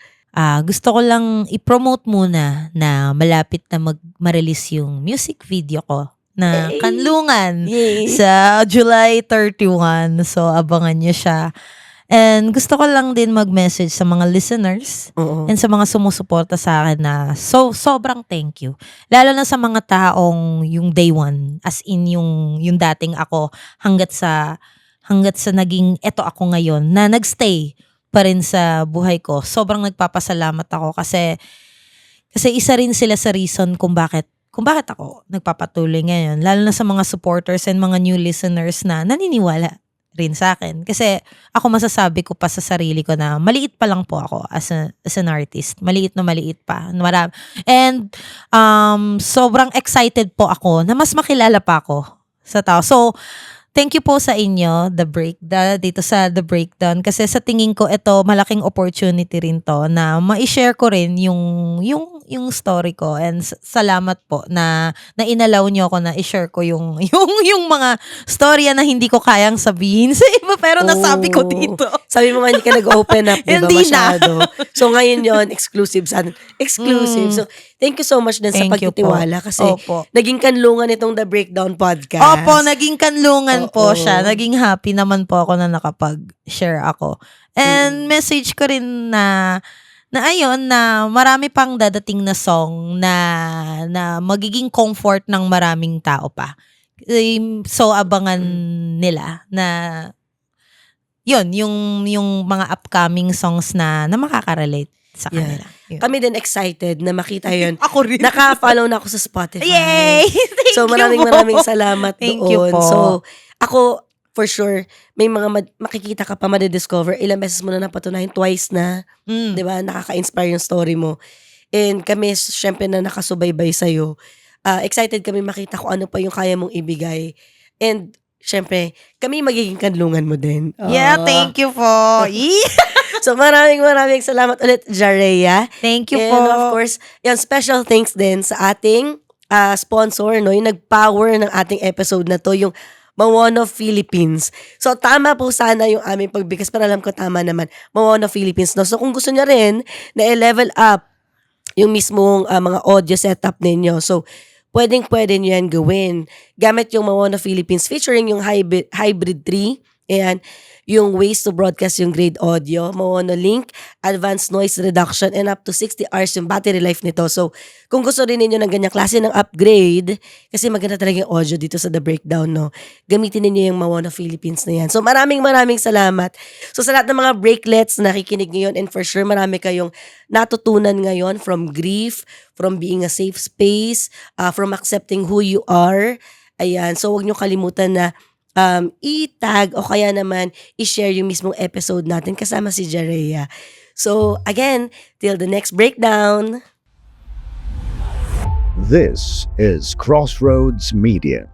Speaker 1: Gusto ko lang i-promote muna na malapit na ma-release yung music video ko na Kanlungan
Speaker 2: Yay!
Speaker 1: sa July 31. So, abangan niyo siya. And gusto ko lang din mag-message sa mga listeners and sa mga sumusuporta sa akin na sobrang thank you. Lalo na sa mga taong yung day one, as in yung dating ako hanggat sa naging eto ako ngayon na nagstay pa rin sa buhay ko. Sobrang nagpapasalamat ako kasi isa rin sila sa reason kung bakit ako nagpapatuloy ngayon. Lalo na sa mga supporters and mga new listeners na naniniwala rin sa akin. Kasi ako masasabi ko pa sa sarili ko na maliit pa lang po ako as an artist. Maliit pa. And sobrang excited po ako na mas makilala pa ako sa tao. So, thank you po sa inyo, dito sa The Breakdown. Kasi sa tingin ko, ito, malaking opportunity rin to na ma-share ko rin yung story ko. And salamat po na inalaw nyo ako na i-share ko yung mga storya na hindi ko kayang sabihin sa iba. Pero nasabi ko
Speaker 2: Oh.
Speaker 1: dito.
Speaker 2: Sabi mo nga hindi ka nag-open up, di ba,
Speaker 1: Hindi na.
Speaker 2: masyado. So ngayon yon exclusive sa atin. Exclusive. So thank you so much din sa
Speaker 1: Thank you po.
Speaker 2: pagtitiwala kasi
Speaker 1: Opo.
Speaker 2: naging kanlungan itong The Breakdown Podcast.
Speaker 1: Opo, naging kanlungan po
Speaker 2: Oo.
Speaker 1: siya. Naging happy naman po ako na nakapag-share ako. And message ko rin na ayun, na marami pang dadating na song na magiging comfort ng maraming tao pa. So, abangan nila na yun, yung mga upcoming songs na makaka-relate sa
Speaker 2: Yeah.
Speaker 1: kanila. Yun.
Speaker 2: Kami din excited na makita yon.
Speaker 1: Ako rin.
Speaker 2: Naka-follow na ako sa Spotify.
Speaker 1: Yay! Thank
Speaker 2: So
Speaker 1: you
Speaker 2: maraming
Speaker 1: po.
Speaker 2: salamat
Speaker 1: Thank
Speaker 2: doon.
Speaker 1: you po.
Speaker 2: So ako, for sure, may mga makikita ka pa, madidiscover. Ilang beses mo na napatunayan, twice na.
Speaker 1: Mm.
Speaker 2: Di ba? Nakaka-inspire yung story mo. And kami, syempre na nakasubaybay sa'yo. Excited kami makita kung ano pa yung kaya mong ibigay. And syempre, kami magiging kanlungan mo din.
Speaker 1: Yeah, thank you po.
Speaker 2: So maraming salamat ulit, Jareya.
Speaker 1: Thank you
Speaker 2: And
Speaker 1: po.
Speaker 2: of course, yan, special thanks din sa ating sponsor, no, yung nag-power ng ating episode na to, yung Mawono Philippines. So tama po sana yung aming pagbigas, para alam ko tama naman, Mawono Philippines, no. So kung gusto niya rin na i-level up yung mismong mga audio setup ninyo, so pwede nyo yan gawin gamit yung Mawono Philippines featuring yung Hybrid 3. Ayan, yung ways to broadcast yung grade audio, Mawono Link, advanced noise reduction, and up to 60 hours yung battery life nito. So, kung gusto rin ninyo ng ganyang klase ng upgrade, kasi maganda talaga yung audio dito sa The Breakdown, no? Gamitin ninyo yung Mawono Philippines na yan. So, maraming salamat. So, sa lahat ng mga breaklets na nakikinig ngayon, and for sure, marami kayong natutunan ngayon from grief, from being a safe space, from accepting who you are. Ayan, so huwag nyo kalimutan na i-tag o kaya naman i-share yung mismong episode natin kasama si Jareya. So again, till the next breakdown.
Speaker 3: This is Crossroads Media.